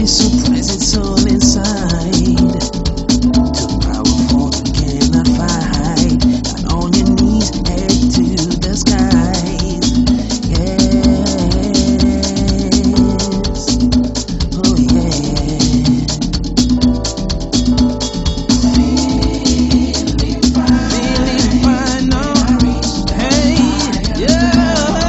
so present all inside. Too powerful, you cannot fight. And on your knees, head to the skies. Yes, oh yeah. Feeling fine, no. Hey, yeah.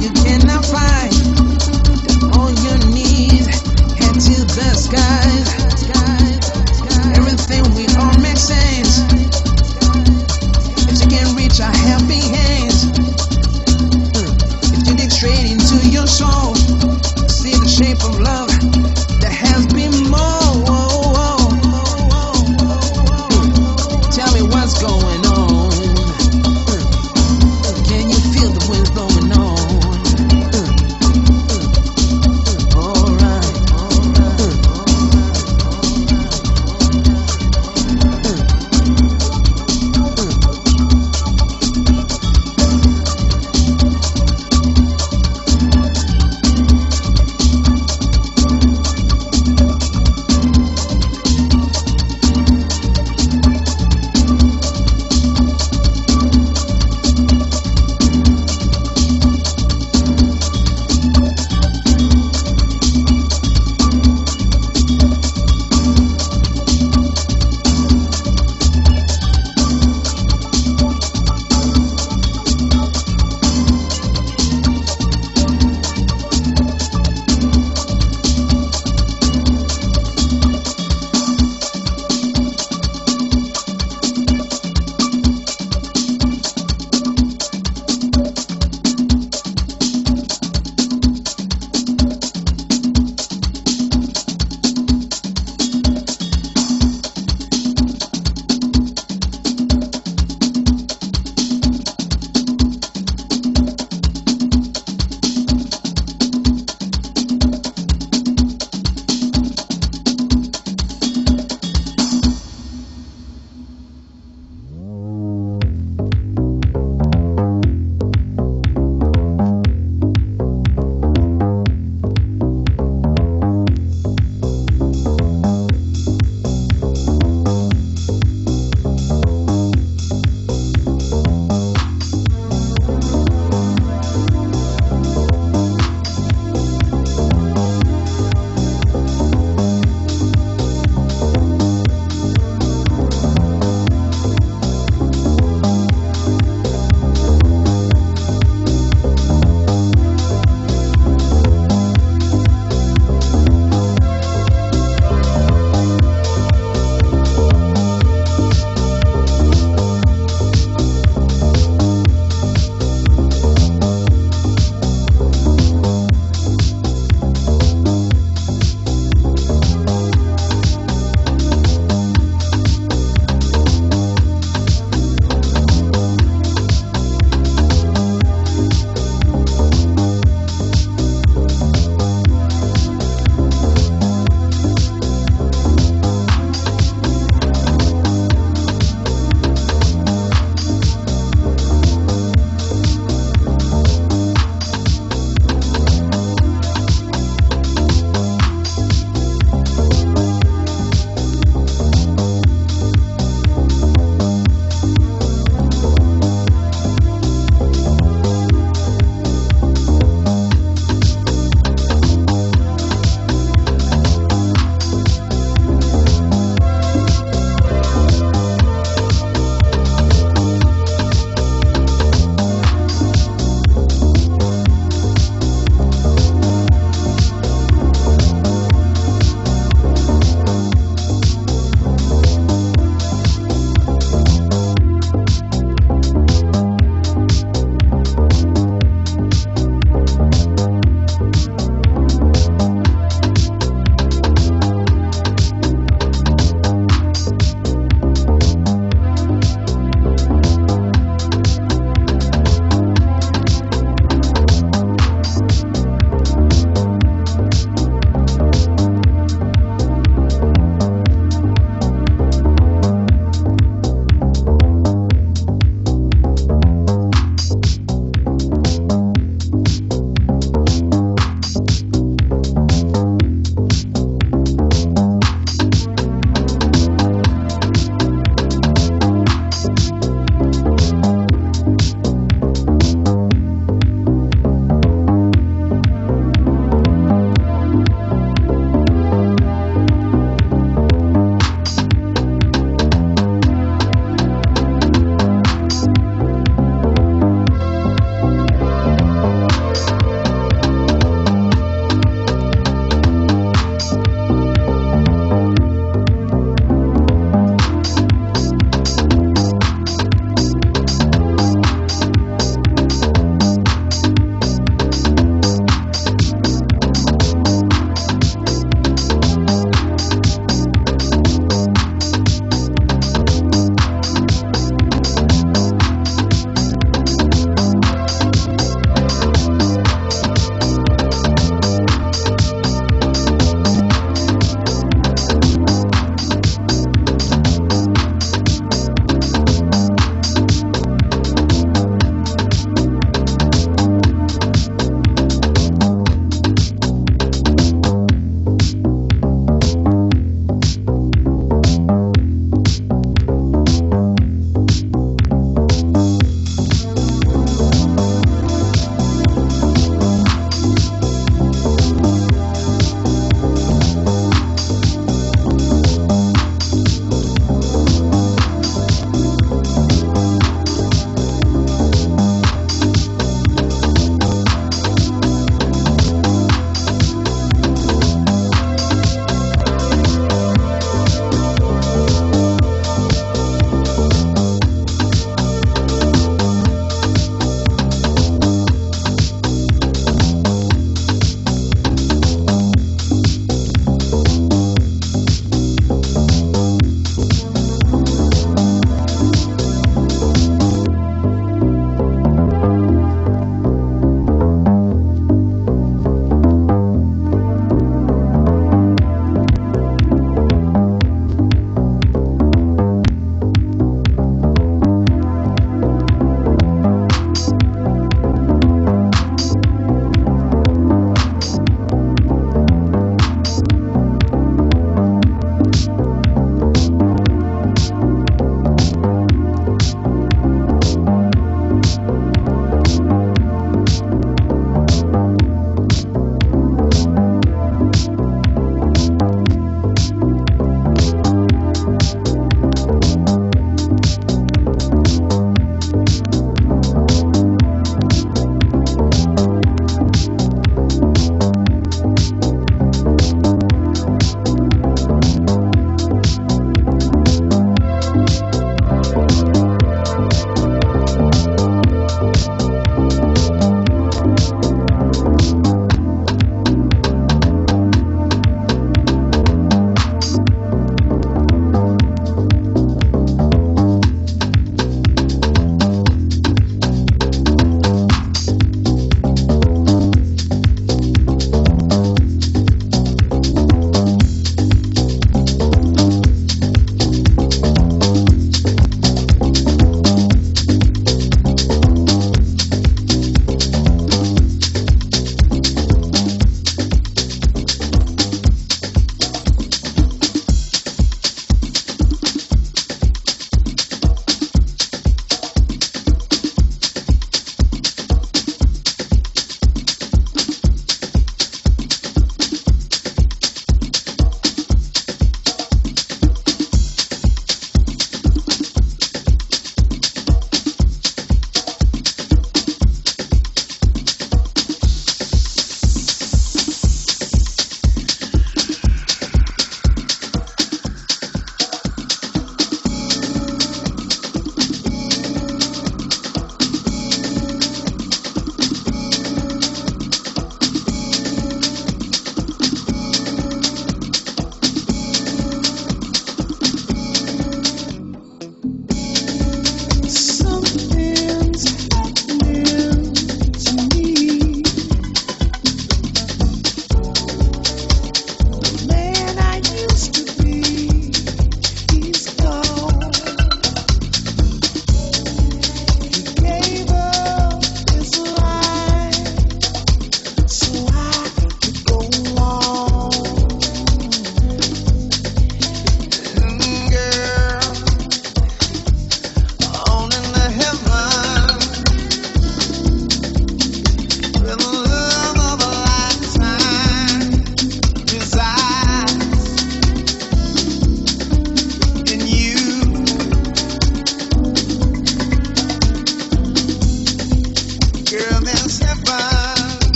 you cannot find. On your knees, head to the skies. Everything we all make sense. If you can reach our helping hands, if you dig straight into your soul, see the shape of love that has been more. Tell me what's going on. Can you feel the winds blowing on?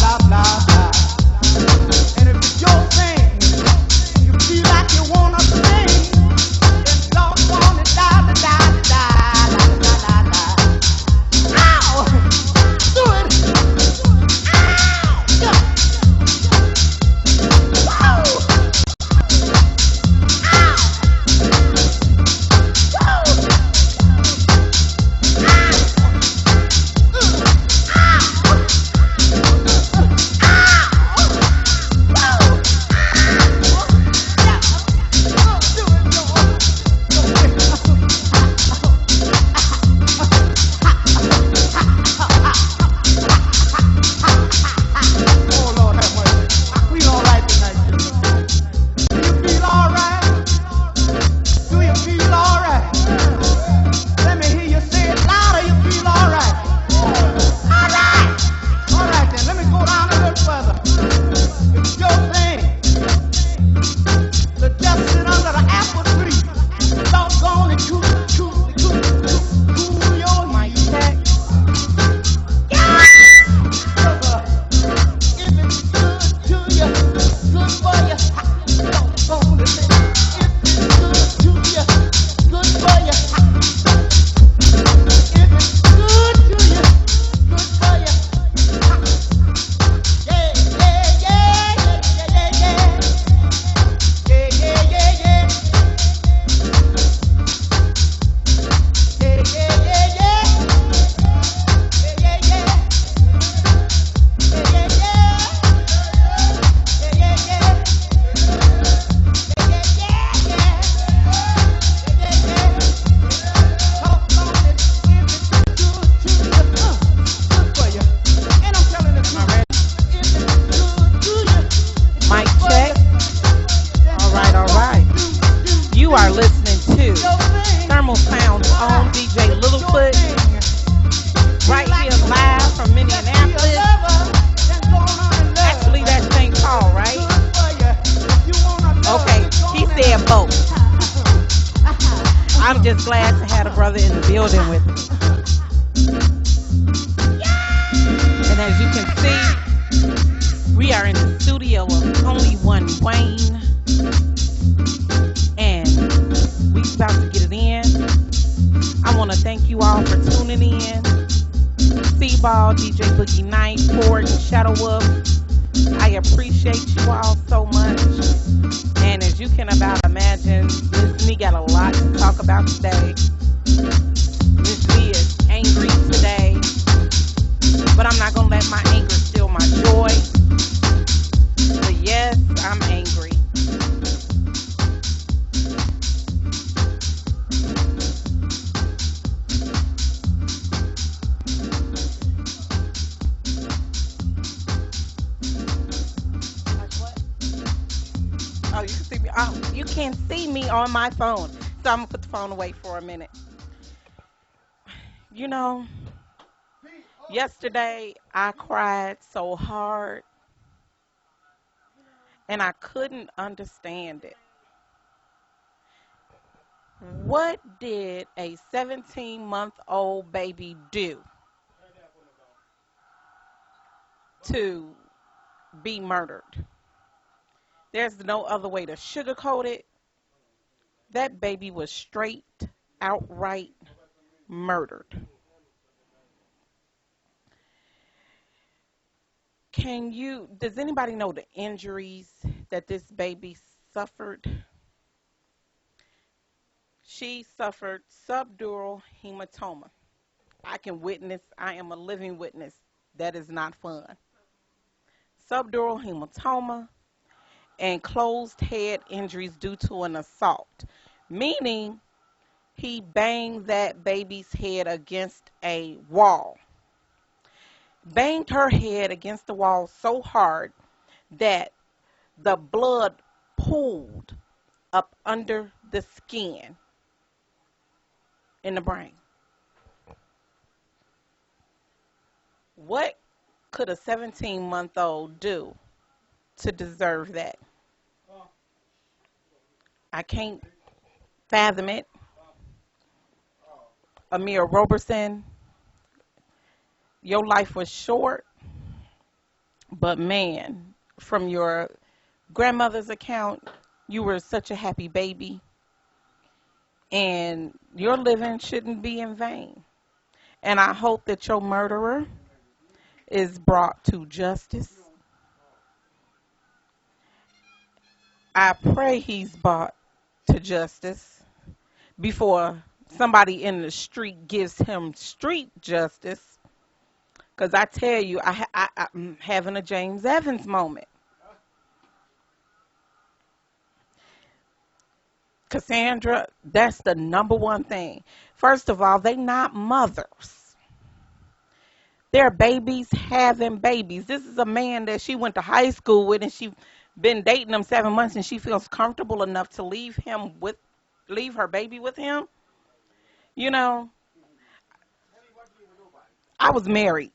blah, blah, blah. And if it's your thing, you feel like you wanna sing, then doggone it, da, da, da, da, da, da, da, da. Ow! Do it! Ow! Yeah. Whoa! Oh Lord have mercy. We all right tonight. Do you feel all right? Do you feel all right? Let me hear you say it louder. You feel all right? All right. All right then. Let me go down a little further. It's your thing to just sit under the apple tree. Doggone it, cool your mind. Yeah. If it's good to you, good for you. Doggone it. If it's good to you, good for you. If it's good to you, good for you. Yeah, yeah, yeah, yeah, yeah, yeah. Yeah, yeah, yeah, yeah. Yeah, yeah, yeah, yeah. Yeah, yeah, yeah. Yeah, yeah, yeah. Yeah, yeah, yeah. Mic check. All right, all right. You are listening to Thermal Sound's own DJ Littlefoot, right here live from Minneapolis. Actually, that's St. Paul, right? Okay, he said both. I'm just glad to have a brother in the building with me. And as you can see, we are in the studio of Only One Wayne. And we about to get it in. I want to thank you all for tuning in. Seaball, DJ Boogie Night, Ford, and Shadow Wolf. I appreciate you all so much. And as you can about imagine, Miss Nee got a lot to talk about today. Miss Nee is angry today. But I'm not going to let my anger steal my joy. But yes, I'm angry. Oh, you can see me. Oh, you can't see me on my phone. So I'm going to put the phone away for a minute. You know, yesterday I cried so hard and I couldn't understand it. What did a 17-month-old baby do to be murdered? There's no other way to sugarcoat it. That baby was straight, outright murdered. Does anybody know the injuries that this baby suffered? She suffered subdural hematoma. I am a living witness. That is not fun. Subdural hematoma and closed head injuries due to an assault, meaning he banged that baby's head against a wall. Banged her head against the wall so hard that the blood pooled up under the skin in the brain. What could a 17-month-old do to deserve that? I can't fathom it. Amir Roberson, your life was short. But man, from your grandmother's account, you were such a happy baby, and your living shouldn't be in vain. And I hope that your murderer is brought to justice. I pray he's brought to justice before somebody in the street gives him street justice. Because I tell you, I'm having a James Evans moment. Cassandra, that's the number one thing. First of all, they not mothers. They're babies having babies. This is a man that she went to high school with, and she been dating him 7 months, and she feels comfortable enough to leave her baby with him. You know, I was married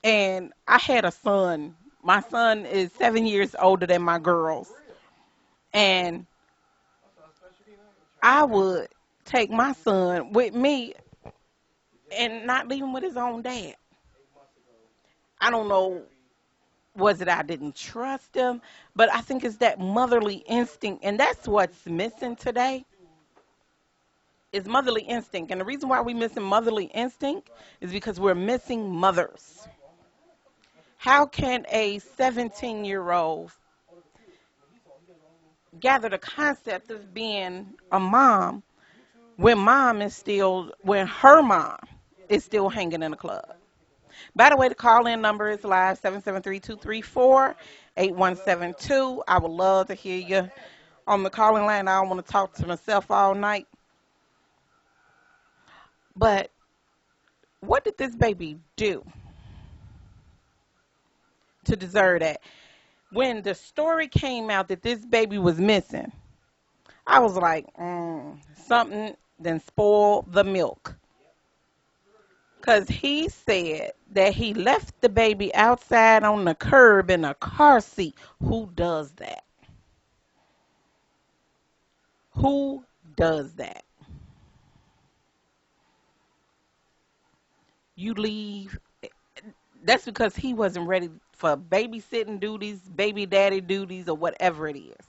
and I had a son. My son is 7 years older than my girls. And I would take my son with me and not leave him with his own dad. I don't know, was it I didn't trust him? But I think it's that motherly instinct. And that's what's missing today is motherly instinct. And the reason why we're missing motherly instinct is because we're missing mothers. How can a 17-year-old gather the concept of being a mom when her mom is still hanging in the club? By the way, the call-in number is live, 773-234-8172. I would love to hear you on the calling line. I don't want to talk to myself all night. But what did this baby do to deserve that? When the story came out that this baby was missing, I was like, something then spoiled the milk. Because he said that he left the baby outside on the curb in a car seat. Who does that? Who does that? You leave. That's because he wasn't ready for babysitting duties, baby daddy duties, or whatever it is.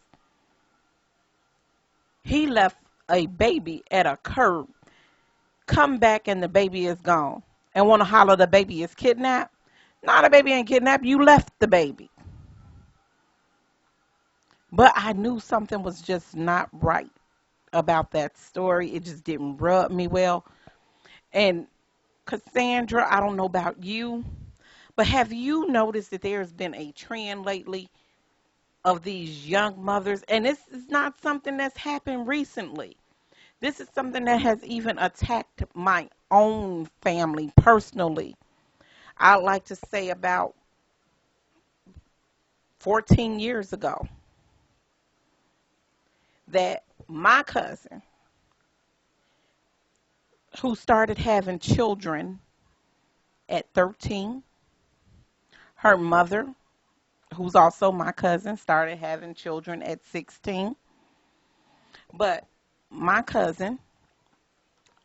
He left a baby at a curb, come back and the baby is gone, and want to holler the baby is kidnapped. No, the baby ain't kidnapped. You left the baby. But I knew something was just not right about that story. It just didn't rub me well. And Cassandra, I don't know about you, but have you noticed that there's been a trend lately of these young mothers? And this is not something that's happened recently. This is something that has even attacked my own family personally. I'd like to say about 14 years ago that my cousin, who started having children at 13, her mother, who's also my cousin, started having children at 16. But my cousin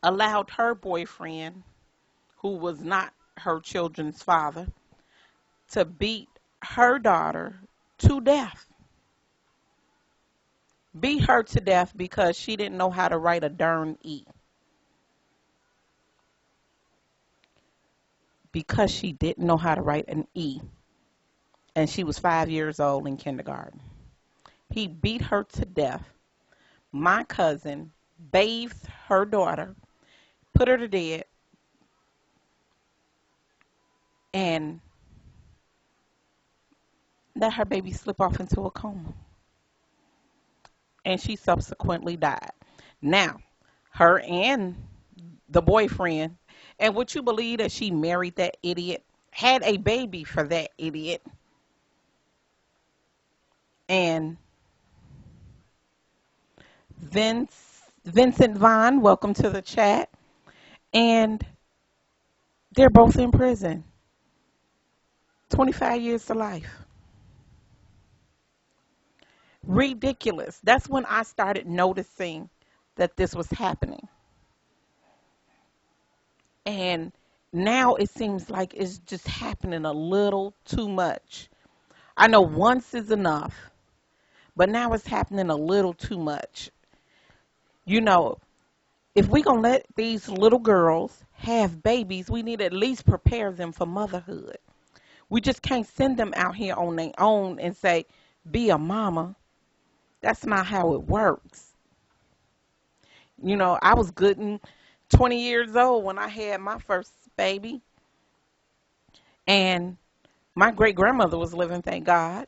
allowed her boyfriend, who was not her children's father, to beat her daughter to death. Beat her to death because she didn't know how to write a darn E. Because she didn't know how to write an E. And she was 5 years old in kindergarten. He beat her to death. My cousin bathed her daughter, put her to bed, and let her baby slip off into a coma. And she subsequently died. Now, her and the boyfriend, and would you believe that she married that idiot, had a baby for that idiot, and Vincent Vaughn, welcome to the chat, and they're both in prison. 25 years to life. Ridiculous. That's when I started noticing that this was happening. And now it seems like it's just happening a little too much. I know once is enough, but now it's happening a little too much. You know, if we gonna let these little girls have babies, we need to at least prepare them for motherhood. We just can't send them out here on their own and say, be a mama. That's not how it works. You know, I was good and 20 years old when I had my first baby, and my great grandmother was living, thank God.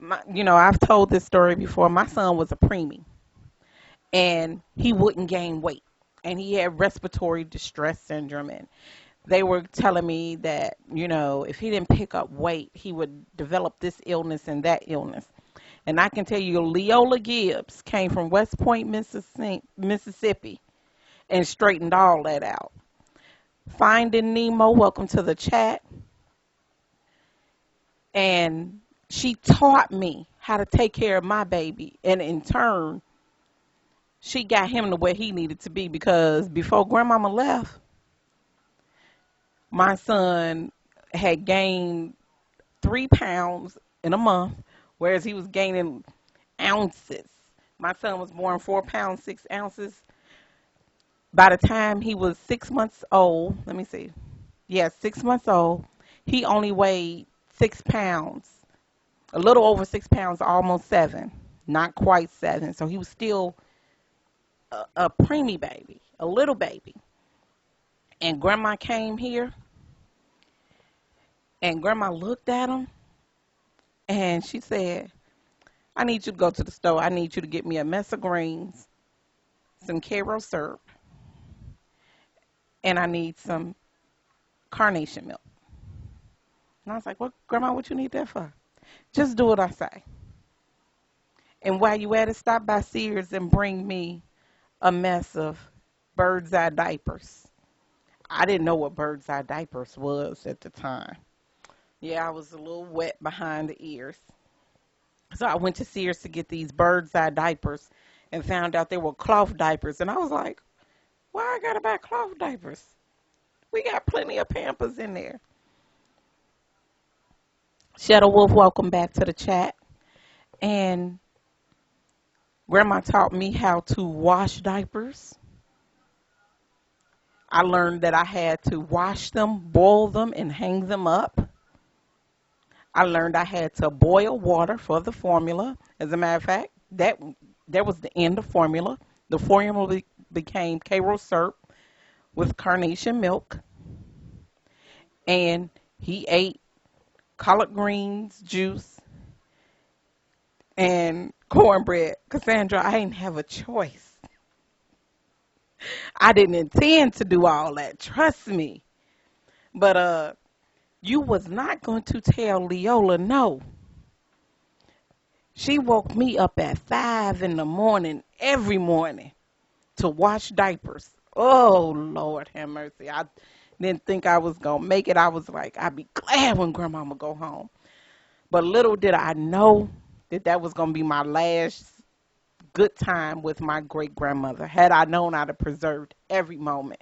I've told this story before. My son was a preemie, and he wouldn't gain weight, and he had respiratory distress syndrome, and they were telling me that, if he didn't pick up weight, he would develop this illness and that illness. And I can tell you, Leola Gibbs came from West Point, Mississippi, and straightened all that out. Finding Nemo, welcome to the chat. And she taught me how to take care of my baby. And in turn, she got him to where he needed to be, because before grandmama left, my son had gained 3 pounds in a month, whereas he was gaining ounces. My son was born 4 pounds, 6 ounces. By the time he was 6 months old, 6 months old, he only weighed 6 pounds, a little over 6 pounds, almost 7, not quite 7. So he was still a preemie baby, a little baby. And grandma came here, and grandma looked at him, and she said, I need you to go to the store. I need you to get me a mess of greens, some Karo syrup, and I need some carnation milk. And I was like, well, grandma, what you need that for? Just do what I say. And while you at it, stop by Sears and bring me a mess of bird's eye diapers. I didn't know what bird's eye diapers was at the time. Yeah, I was a little wet behind the ears. So I went to Sears to get these bird's eye diapers and found out they were cloth diapers. And I was like, why I gotta buy cloth diapers? We got plenty of Pampers in there. Shadow Wolf, welcome back to the chat. And grandma taught me how to wash diapers. I learned that I had to wash them, boil them, and hang them up. I learned I had to boil water for the formula. As a matter of fact, that was the end of formula. The formula became Karo syrup with carnation milk. And he ate collard greens, juice, and cornbread. Cassandra, I didn't have a choice. I didn't intend to do all that. Trust me. But you was not going to tell Leola no. She woke me up at 5 in the morning every morning to wash diapers. Oh, Lord have mercy. I didn't think I was going to make it. I was like, I'd be glad when grandmama go home. But little did I know that was going to be my last good time with my great-grandmother. Had I known, I'd have preserved every moment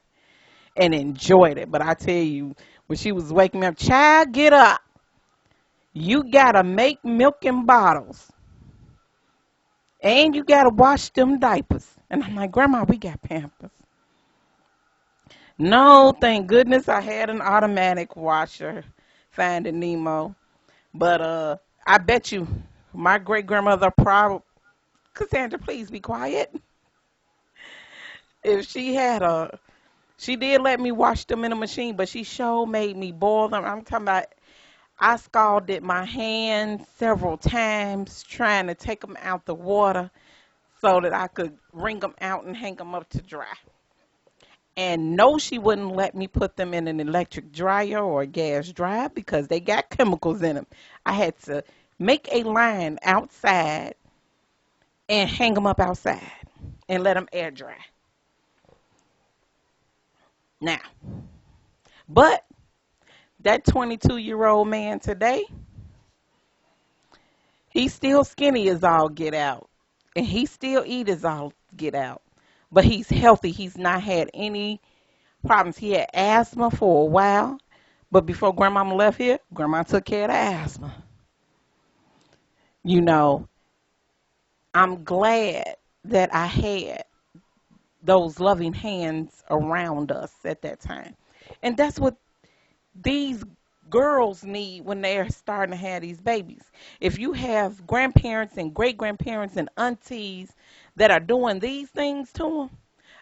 and enjoyed it. But I tell you, when she was waking me up, child, get up. You got to make milk in bottles. And you got to wash them diapers. And I'm like, Grandma, we got Pampers. No, thank goodness I had an automatic washer, Finding Nemo. But I bet you my great-grandmother probably, Cassandra, please be quiet. If she did let me wash them in a machine, but she sure made me boil them. I'm talking about, I scalded my hands several times trying to take them out the water so that I could wring them out and hang them up to dry. And no, she wouldn't let me put them in an electric dryer or a gas dryer because they got chemicals in them. I had to make a line outside and hang them up outside and let them air dry. Now, but that 22-year-old man today, he's still skinny as all get out. And he still eat as all get out. But he's healthy. He's not had any problems. He had asthma for a while. But before grandmama left here, grandma took care of the asthma. You know, I'm glad that I had those loving hands around us at that time. And that's what these girls need when they're starting to have these babies. If you have grandparents and great grandparents and aunties that are doing these things to them,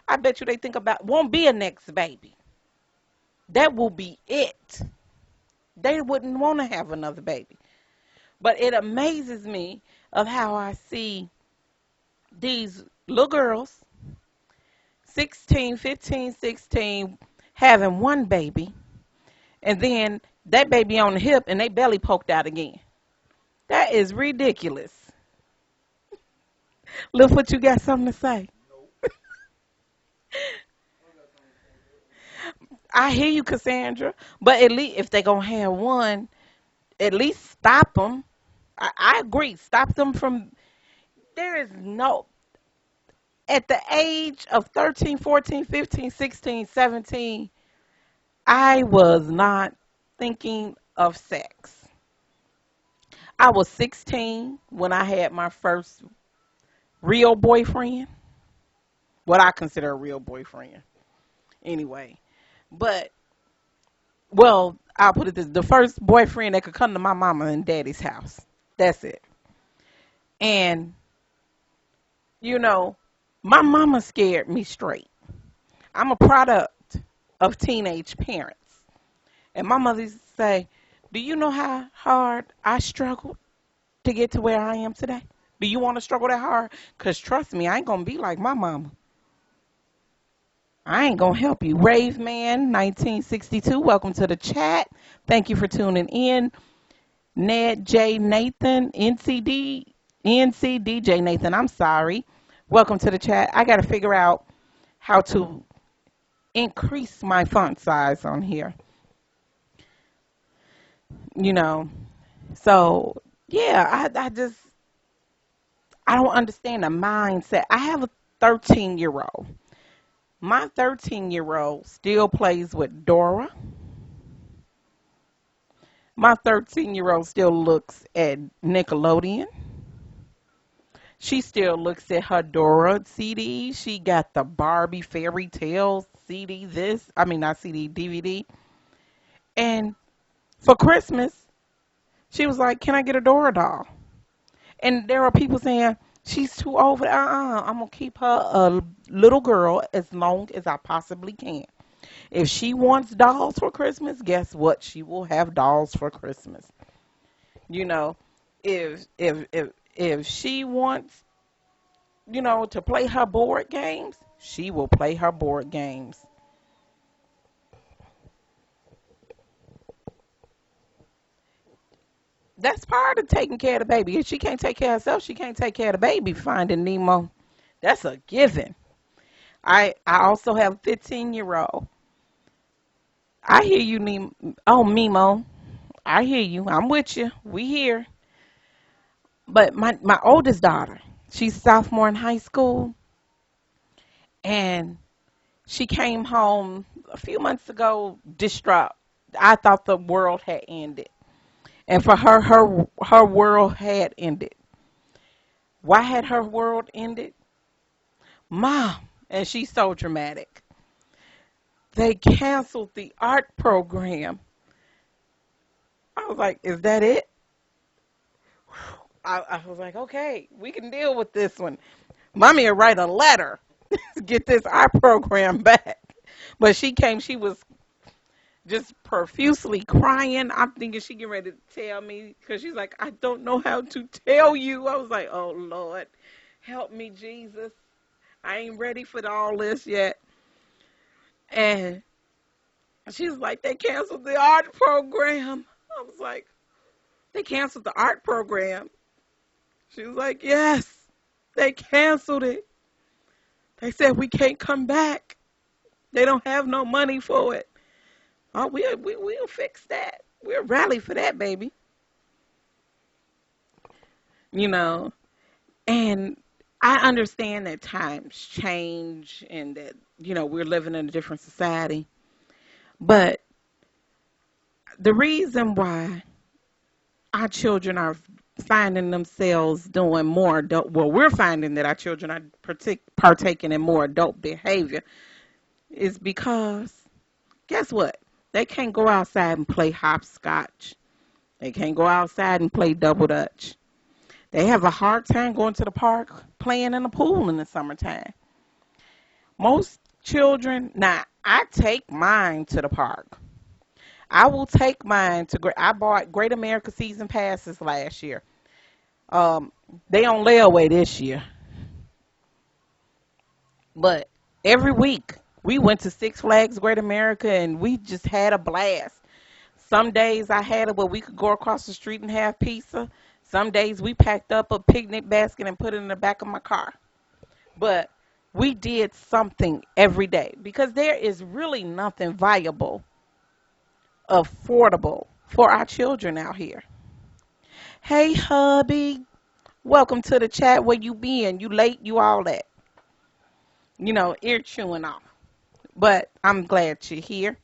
I bet you they think about won't be a next baby. That will be it. They wouldn't want to have another baby. But it amazes me of how I see these little girls, 16, 15, 16, having one baby, and then that baby on the hip and they belly poked out again. That is ridiculous. Littlefoot, you got something to say? I hear you, Cassandra, but at least if they're going to have one, at least stop them. I agree. Stop them from, there is no, at the age of 13, 14, 15, 16, 17, I was not thinking of sex. I was 16 when I had my first real boyfriend. What I consider a real boyfriend. Anyway. But, well, I'll put it this. The first boyfriend that could come to my mama and daddy's house. That's it. And, you know, my mama scared me straight. I'm a product of teenage parents. And my mother used to say, do you know how hard I struggled to get to where I am today? Do you want to struggle that hard? Because trust me, I ain't going to be like my mama. I ain't going to help you. Rave Man 1962, welcome to the chat. Thank you for tuning in. Ned J. Nathan, NC DJ Nathan, I'm sorry. Welcome to the chat. I got to figure out how to increase my font size on here. You know, so yeah, I don't understand the mindset. I have a 13-year-old. My 13-year-old still plays with Dora. My 13-year-old still looks at Nickelodeon. She still looks at her Dora CD. She got the Barbie Fairy Tales CD, not CD, DVD. And for Christmas, she was like, can I get a Dora doll? And there are people saying, she's too old for that. I'm going to keep her a little girl as long as I possibly can. If she wants dolls for Christmas, guess what? She will have dolls for Christmas. You know, if she wants, to play her board games, she will play her board games. That's part of taking care of the baby. If she can't take care of herself, she can't take care of the baby. Finding Nemo, that's a given. I also have a 15-year-old. I hear you, Nemo. Oh, Mimo. I hear you. I'm with you. We here. But my oldest daughter, she's a sophomore in high school. And she came home a few months ago distraught. I thought the world had ended. And for her world had ended. Why had her world ended? Mom, and she's so dramatic. They canceled the art program. I was like, is that it? I was like, okay, we can deal with this one. Mommy will write a letter to get this art program back. But she was just profusely crying. I'm thinking she getting ready to tell me because she's like, I don't know how to tell you. I was like, oh, Lord, help me, Jesus. I ain't ready for all this yet. And she's like, they canceled the art program. I was like, they canceled the art program. She was like, yes, they canceled it. They said we can't come back. They don't have no money for it. Oh, we'll fix that. We'll rally for that, baby. And I understand that times change and that, we're living in a different society. But the reason why our children are finding themselves doing more adult, well, we're finding that our children are partaking in more adult behavior is because, guess what? They can't go outside and play hopscotch. They can't go outside and play double dutch. They have a hard time going to the park, playing in the pool in the summertime. Most children, now, I take mine to the park. I will take mine to, I bought Great America season passes last year. Um, they on layaway this year. But every week we went to Six Flags Great America and we just had a blast. Some days I had it where we could go across the street and have pizza. Some days we packed up a picnic basket and put it in the back of my car. But we did something every day because there is really nothing viable, affordable for our children out here. Hey, hubby, welcome to the chat. Where you been? You late? You all that? You know, ear chewing off. But I'm glad you're here.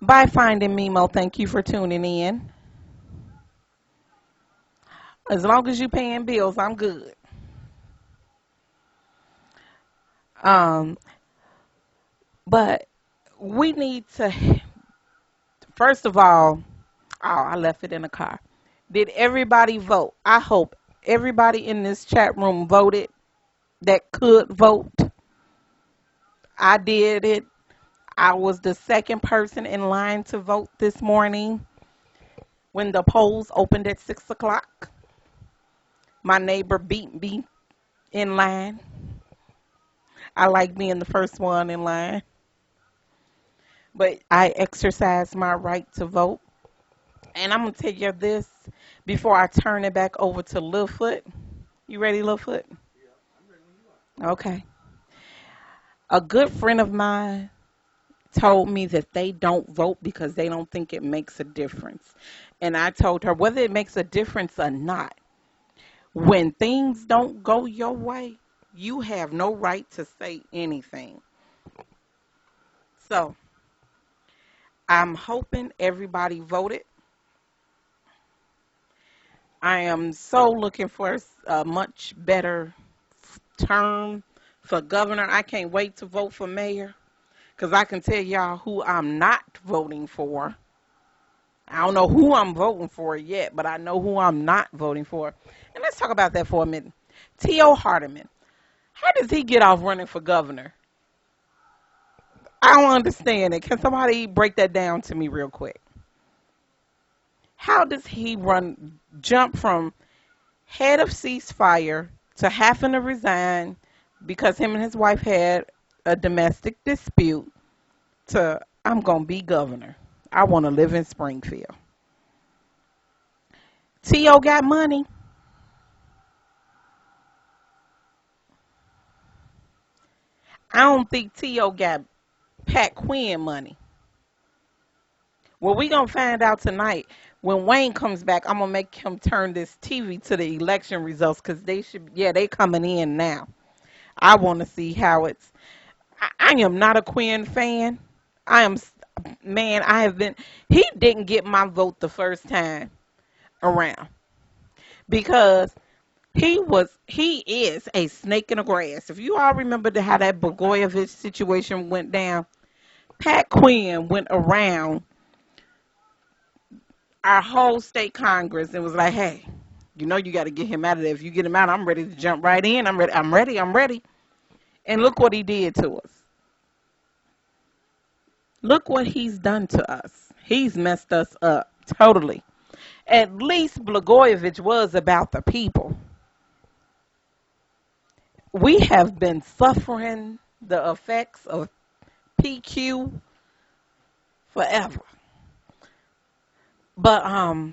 By Finding Mimo, thank you for tuning in. As long as you're paying bills, I'm good. Um, but we need to, first of all, oh, I left it in the car. Did everybody vote? I hope everybody in this chat room voted that could vote. I did it. I was the second person in line to vote this morning when the polls opened at 6 o'clock. My neighbor beat me in line. I like being the first one in line. But I exercised my right to vote. And I'm going to tell you this before I turn it back over to Littlefoot. You ready, Littlefoot? Yeah, I'm ready when you are. Okay. A good friend of mine told me that they don't vote because they don't think it makes a difference. And I told her whether it makes a difference or not, when things don't go your way, you have no right to say anything. So I'm hoping everybody voted. I am so looking for a much better term for governor. I can't wait to vote for mayor because I can tell y'all who I'm not voting for. I don't know who I'm voting for yet, but I know who I'm not voting for. And let's talk about that for a minute. T.O. Hardeman. How does he get off running for governor? I don't understand it. Can somebody break that down to me real quick? How does he jump from head of ceasefire to having to resign because him and his wife had a domestic dispute to I'm going to be governor. I want to live in Springfield. T.O. got money. I don't think T.O. got Pat Quinn money. Well, we going to find out tonight. When Wayne comes back, I'm going to make him turn this TV to the election results because they coming in now. I want to see how it's. I am not a Quinn fan. I have been. He didn't get my vote the first time around because he is a snake in the grass. If you all remember how that Blagojevich situation went down, Pat Quinn went around our whole state Congress and was like, hey, you know you got to get him out of there. If you get him out, I'm ready to jump right in. I'm ready. And look what he did to us. Look what he's done to us. He's messed us up totally. At least Blagojevich was about the people. We have been suffering the effects of PQ forever. But I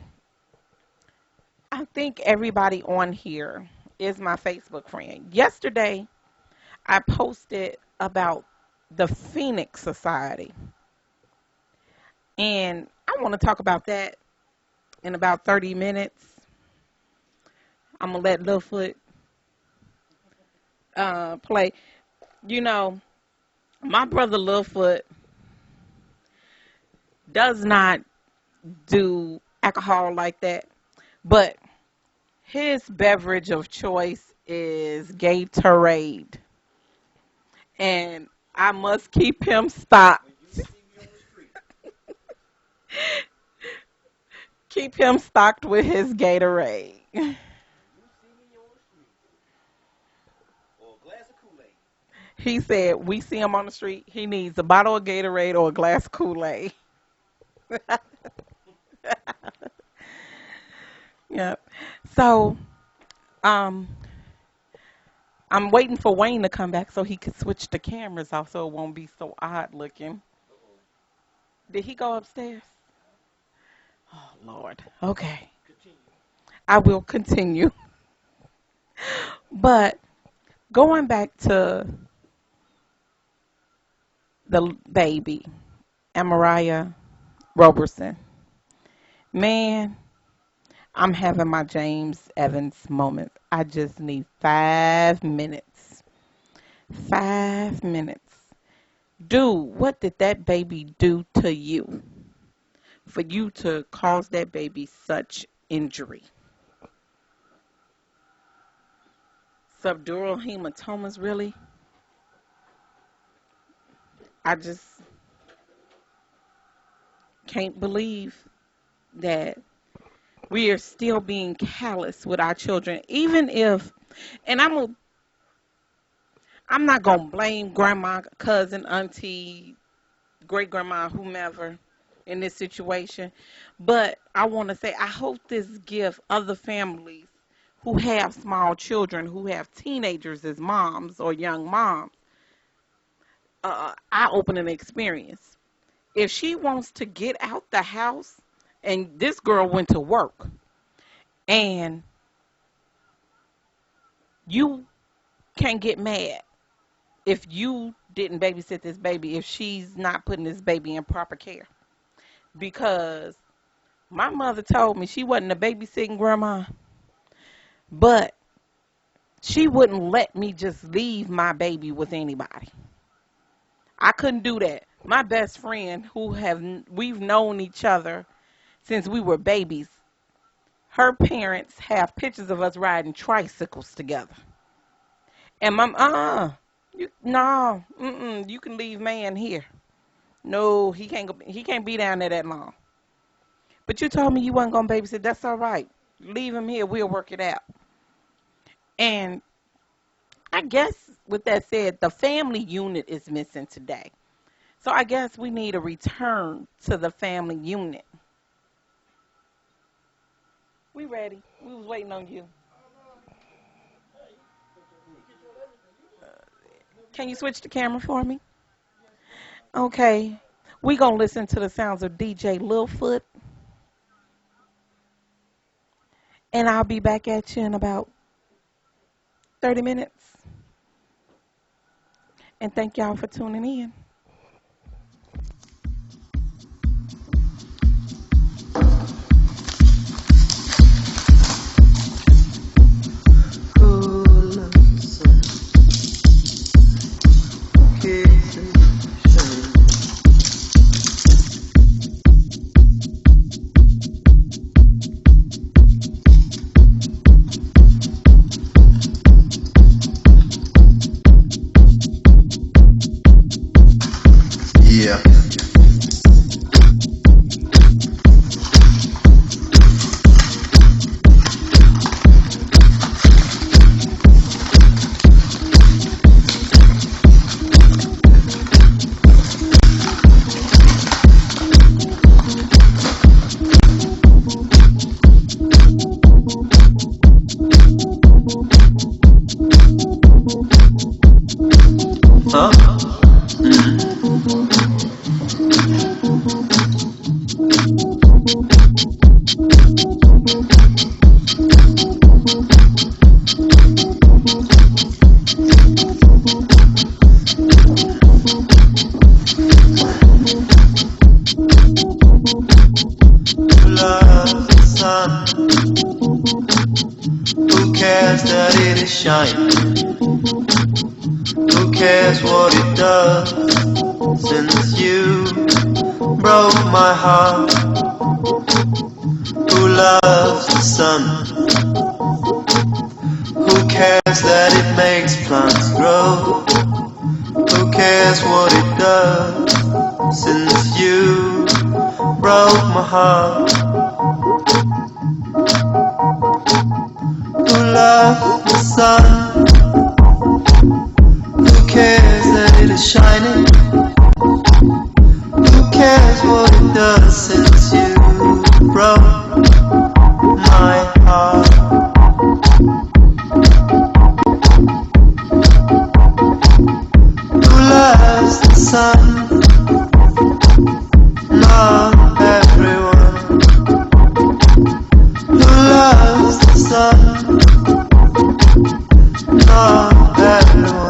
think everybody on here is my Facebook friend. Yesterday, I posted about the Phoenix Society. And I want to talk about that in about 30 minutes. I'm going to let Littlefoot play. You know, my brother Littlefoot, does not do alcohol like that, but his beverage of choice is Gatorade. And I must keep him stocked. Keep him stocked with his Gatorade. He said, we see him on the street, he needs a bottle of Gatorade or a glass of Kool-Aid. Yep. So, um, I'm waiting for Wayne to come back so he could switch the cameras off so it won't be so odd looking. Did he go upstairs? Oh, Lord. Okay. I will continue. But going back to the baby, Amariah Roberson. Man, I'm having my James Evans moment. I just need 5 minutes. 5 minutes. Dude, what did that baby do to you for you to cause that baby such injury? Subdural hematomas, really? I just can't believe that we are still being callous with our children, even if, and I'm not gonna blame grandma, cousin, auntie, great grandma, whomever in this situation, but I want to say I hope this gives other families who have small children, who have teenagers as moms or young moms, eye-opening experience. If she wants to get out the house, and this girl went to work, and you can't get mad if you didn't babysit this baby, if she's not putting this baby in proper care. Because my mother told me she wasn't a babysitting grandma, but she wouldn't let me just leave my baby with anybody. I couldn't do that. My best friend, we've known each other since we were babies, her parents have pictures of us riding tricycles together. And you can leave man here. No, he can't go. He can't be down there that long. But you told me you wasn't gonna babysit. That's all right. Leave him here. We'll work it out. And I guess with that said, the family unit is missing today. So I guess we need a return to the family unit. We ready. We was waiting on you. Can you switch the camera for me? Okay. We gonna listen to the sounds of DJ Littlefoot. And I'll be back at you in about 30 minutes. And thank y'all for tuning in. Yeah. Huh? Love the sun. Who cares that it is shining? Who cares what it does? Since you broke my heart. Who loves the sun? Who cares that it makes plants grow? Who cares what it does? Since you broke my heart. Who loves the sun? Who cares that it is shining? Who cares what it does since you broke my heart? Who loves the sun? Not everyone. Who loves the sun? Not everyone.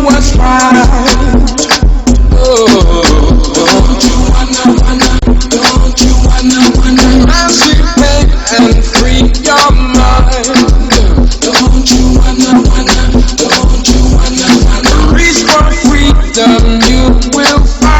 what's right. Oh, don't you wanna emancipate and free your mind? Don't you wanna reach for freedom you will find.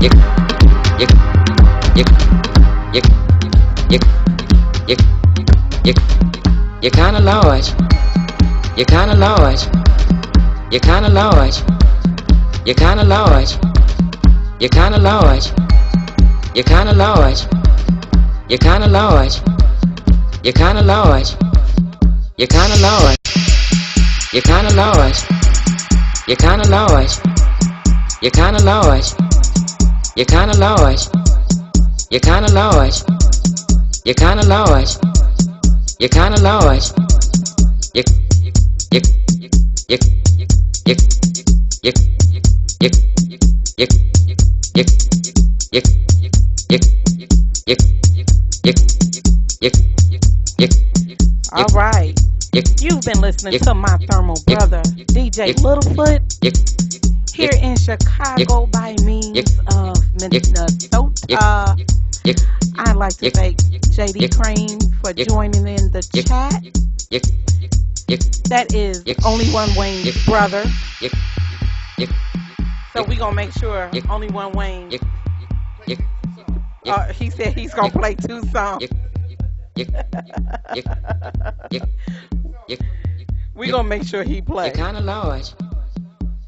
you, you, you, you, you, you, you, you're kinda large. You're kinda large. You're kinda large. You're kinda large. You're kinda large. You're kinda large. You're kinda large. You're kinda large. You're kinda large. You're kinda large. You're kinda large. You're kinda large. You're kinda large. You're kinda large. You're kinda large. You're kinda large. You you you you you you you you All right. You've been listening to my thermal brother, DJ Littlefoot, here in Chicago by means of Minnesota. I'd like to thank JD Crane for joining in the chat. That is Only One Wayne's brother. So we're going to make sure Only One Wayne, he said he's going to play 2 songs. We're going to make sure he plays. You're kinda large.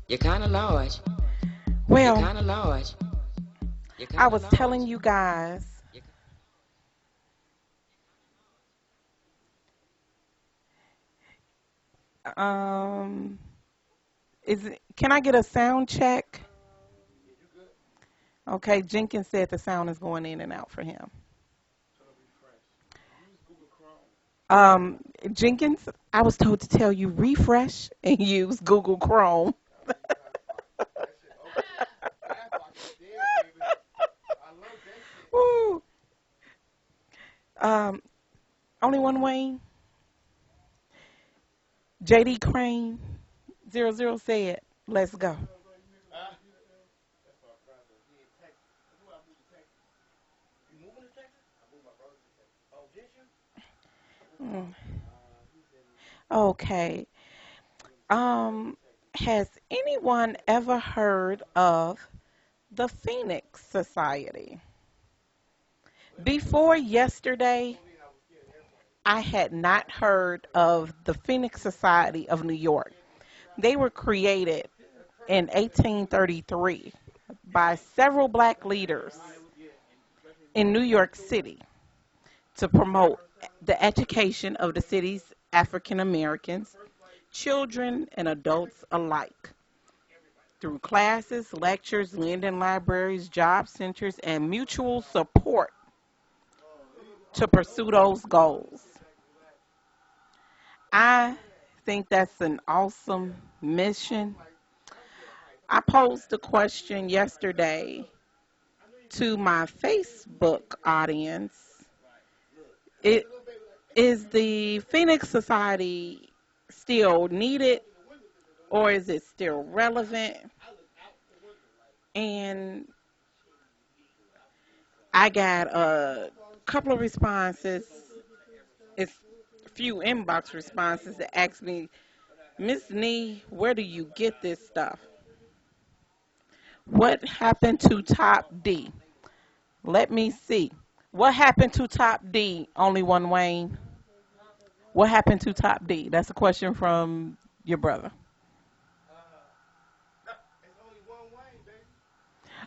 You're kinda large. Well, You're kinda large. I was telling you guys, can I get a sound check? Okay, Jenkins said the sound is going in and out for him. Jenkins, I was told to tell you refresh and use Google Chrome. Woo. Only One Wayne. JD Crane 00 said, let's go. Okay. Has anyone ever heard of the Phoenix Society? Before yesterday, I had not heard of the Phoenix Society of New York. They were created in 1833 by several black leaders in New York City to promote the education of the city's African Americans, children and adults alike, through classes, lectures, lending libraries, job centers, and mutual support to pursue those goals. I think that's an awesome mission. I posed a question yesterday to my Facebook audience. Is the Phoenix Society still needed, or is it still relevant? And I got a couple of responses. It's a few inbox responses that asked me, Miss Nee, where do you get this stuff? What happened to Top D? Let me see. What happened to Top D? Only One Wayne. What happened to Top D? That's a question from your brother.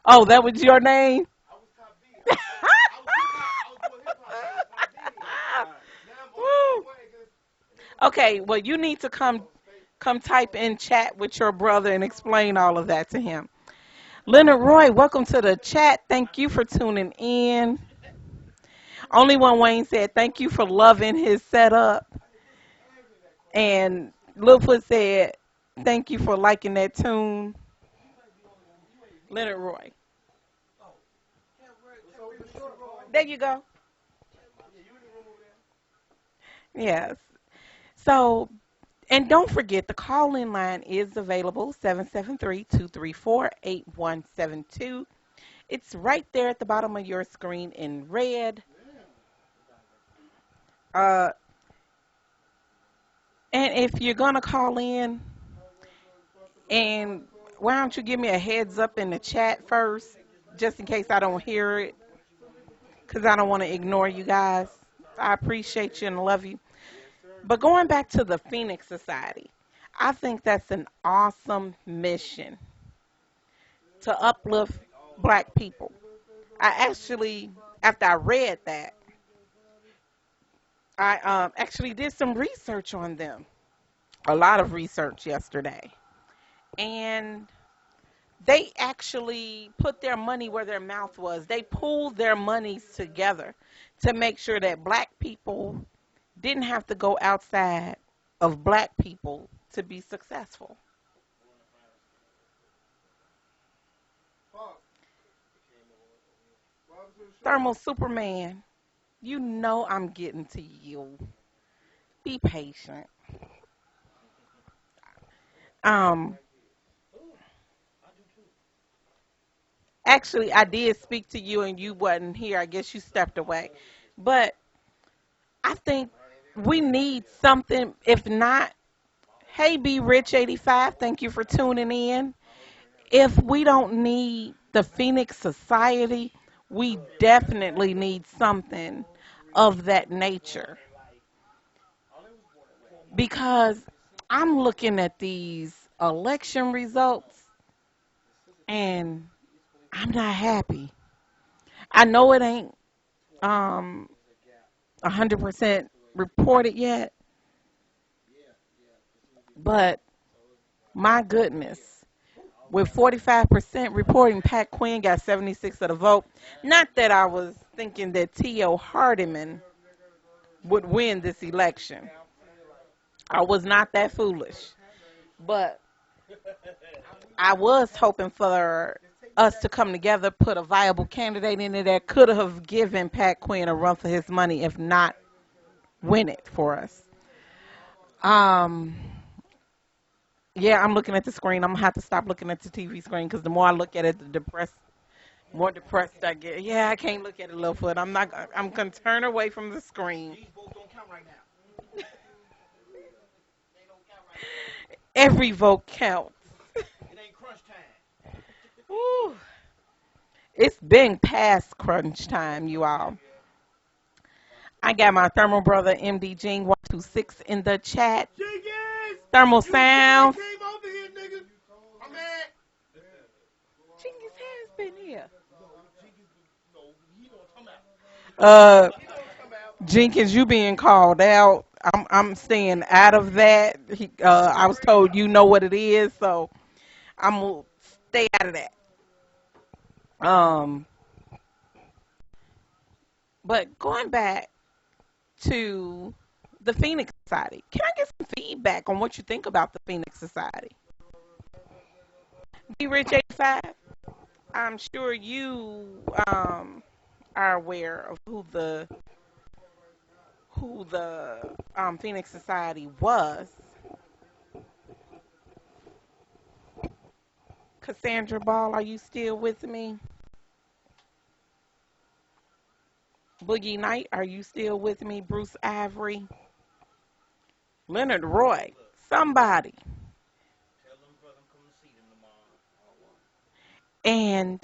Oh, that was your name? Woo. Okay, well, you need to come type in chat with your brother and explain all of that to him. Leonard Roy, welcome to the chat. Thank you for tuning in. Only One Wayne said, thank you for loving his setup. And Littlefoot said, thank you for liking that tune. Leonard Roy. There you go. Yes. So, and don't forget, the call-in line is available, 773-234-8172. It's right there at the bottom of your screen in red. And if you're going to call in, and why don't you give me a heads up in the chat first? just in case I don't hear it, because I don't want to ignore you guys. I appreciate you and love you. But going back to the Phoenix Society, I think that's an awesome mission to uplift black people. I actually, after I read that, I actually did some research on them, a lot of research yesterday. And they actually put their money where their mouth was. They pooled their monies together to make sure that black people didn't have to go outside of black people to be successful. Thermal Superman, you know I'm getting to you. Be patient. Um, Actually, I did speak to you and you wasn't here. I guess you stepped away. But I think we need something. If not, hey, Be Rich 85, thank you for tuning in. If we don't need the Phoenix Society, we definitely need something of that nature. Because I'm looking at these election results and I'm not happy. I know it ain't um 100% reported yet, but my goodness, with 45% reporting, Pat Quinn got 76 of the vote. Not that I was thinking that T.O. Hardiman would win this election. I was not that foolish. But I was hoping for us to come together, put a viable candidate in there that could have given Pat Quinn a run for his money, if not win it for us. Um, yeah, I'm looking at the screen. I'm gonna have to stop looking at the TV screen because the more I look at it, more depressed I get. Yeah, I can't look at it, Littlefoot. I'm not. I'm gonna turn away from the screen. Every vote counts. Woo. It's been past crunch time, you all. I got my thermal brother MD Jing 126 in the chat. Thermal sounds. Jenkins has been here. Jenkins, you being called out. I'm staying out of that. I was told you know what it is, so I'm gonna stay out of that. Um, but going back to the Phoenix Society, can I get some feedback on what you think about the Phoenix Society? Be Rich 85. I'm sure you are aware of who the Phoenix Society was. Cassandra Ball, are you still with me? Boogie Knight, are you still with me? Bruce Avery, Leonard Roy, somebody. And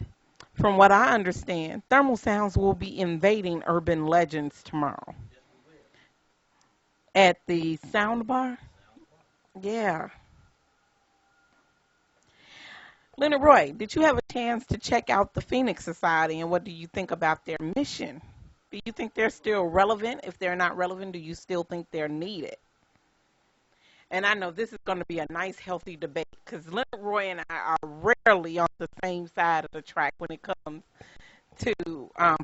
from what I understand, Thermal Sounds will be invading Urban Legends tomorrow at the Sound Bar. Yeah. Leonard Roy, did you have a chance to check out the Phoenix Society and what do you think about their mission? Do you think they're still relevant? If they're not relevant, do you still think they're needed? And I know this is going to be a nice, healthy debate because Leonard Roy and I are rarely on the same side of the track when it comes to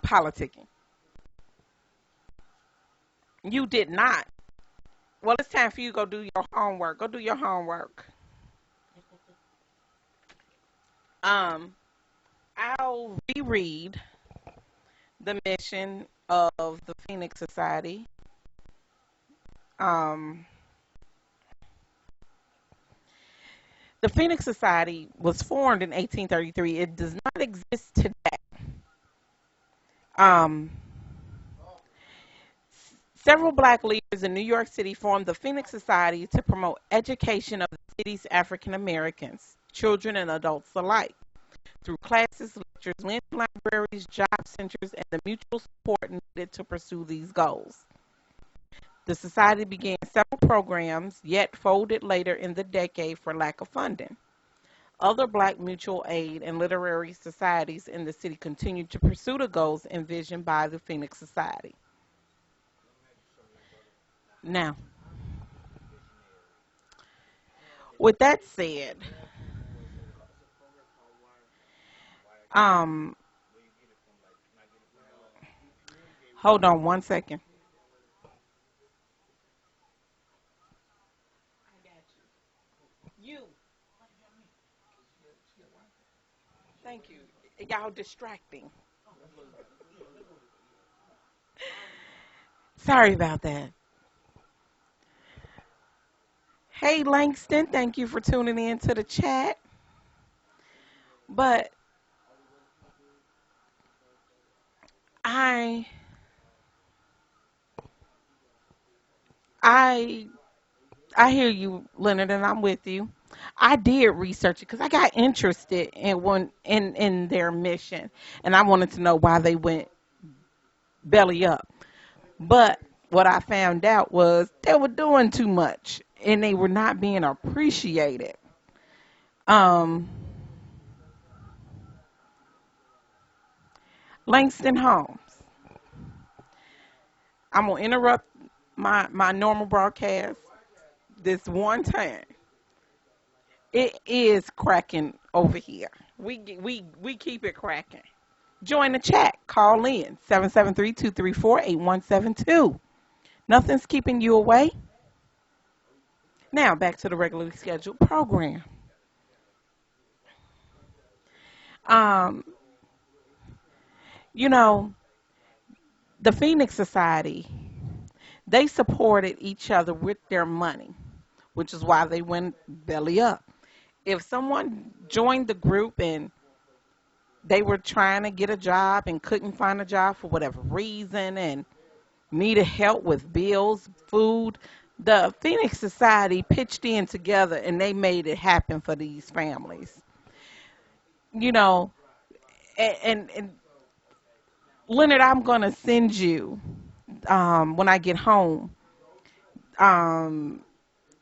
politicking. You did not. Well, it's time for you to go do your homework. Go do your homework. Um, I'll reread the mission of the Phoenix Society. Um, the Phoenix Society was formed in 1833. It does not exist today. Um, Several black leaders in New York City formed the Phoenix Society to promote education of the city's African Americans, children and adults alike. through classes, lectures, lending libraries, job centers, and the mutual support needed to pursue these goals. The society began several programs, yet folded later in the decade for lack of funding. Other black mutual aid and literary societies in the city continued to pursue the goals envisioned by the Phoenix Society. Now, with that said, um, hold on one second. You, thank you. Y'all distracting. Sorry about that. Hey, Langston, thank you for tuning in to the chat. But I, I, I hear you, Leonard, and I'm with you. I did research it because I got interested in their mission, and I wanted to know why they went belly up. But what I found out was they were doing too much, and they were not being appreciated. Um, Langston Holmes. I'm gonna interrupt my normal broadcast this one time. It is cracking over here. We keep it cracking. Join the chat. Call in 773-234-8172. Nothing's keeping you away. Now back to the regularly scheduled program. Um, you know, the Phoenix Society, they supported each other with their money, which is why they went belly up. If someone joined the group and they were trying to get a job and couldn't find a job for whatever reason and needed help with bills, food, the Phoenix Society pitched in together and they made it happen for these families. You know, and Leonard, I'm going to send you, when I get home, um,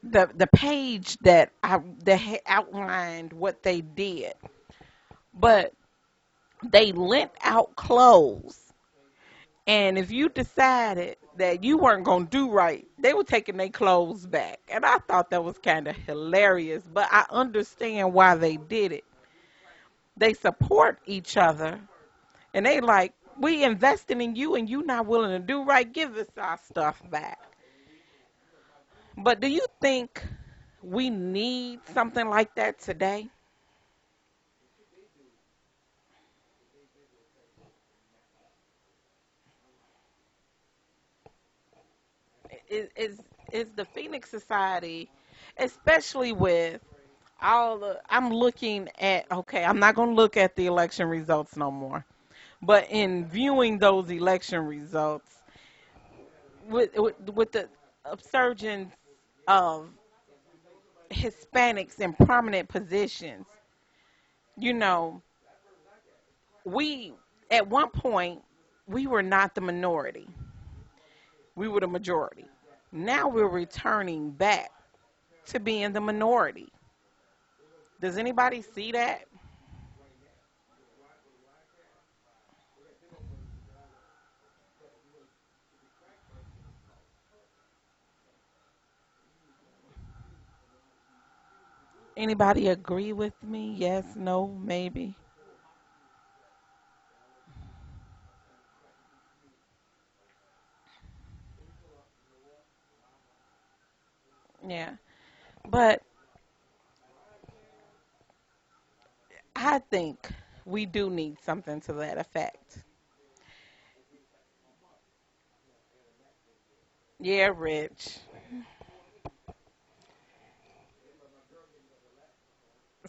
the page that outlined what they did. But they lent out clothes. And if you decided that you weren't going to do right, they were taking their clothes back. And I thought that was kind of hilarious, but I understand why they did it. They support each other, and they like, we investing in you and you not willing to do right, give us our stuff back. But do you think we need something like that today? Is the Phoenix Society, especially with all the, I'm looking at, okay, I'm not going to look at the election results no more, but in viewing those election results, with the upsurgence of Hispanics in prominent positions, you know, we, at one point, we were not the minority. We were the majority. Now we're returning back to being the minority. Does anybody see that? Anybody agree with me? Yes, no, maybe. Yeah. But I think we do need something to that effect. Yeah, Rich.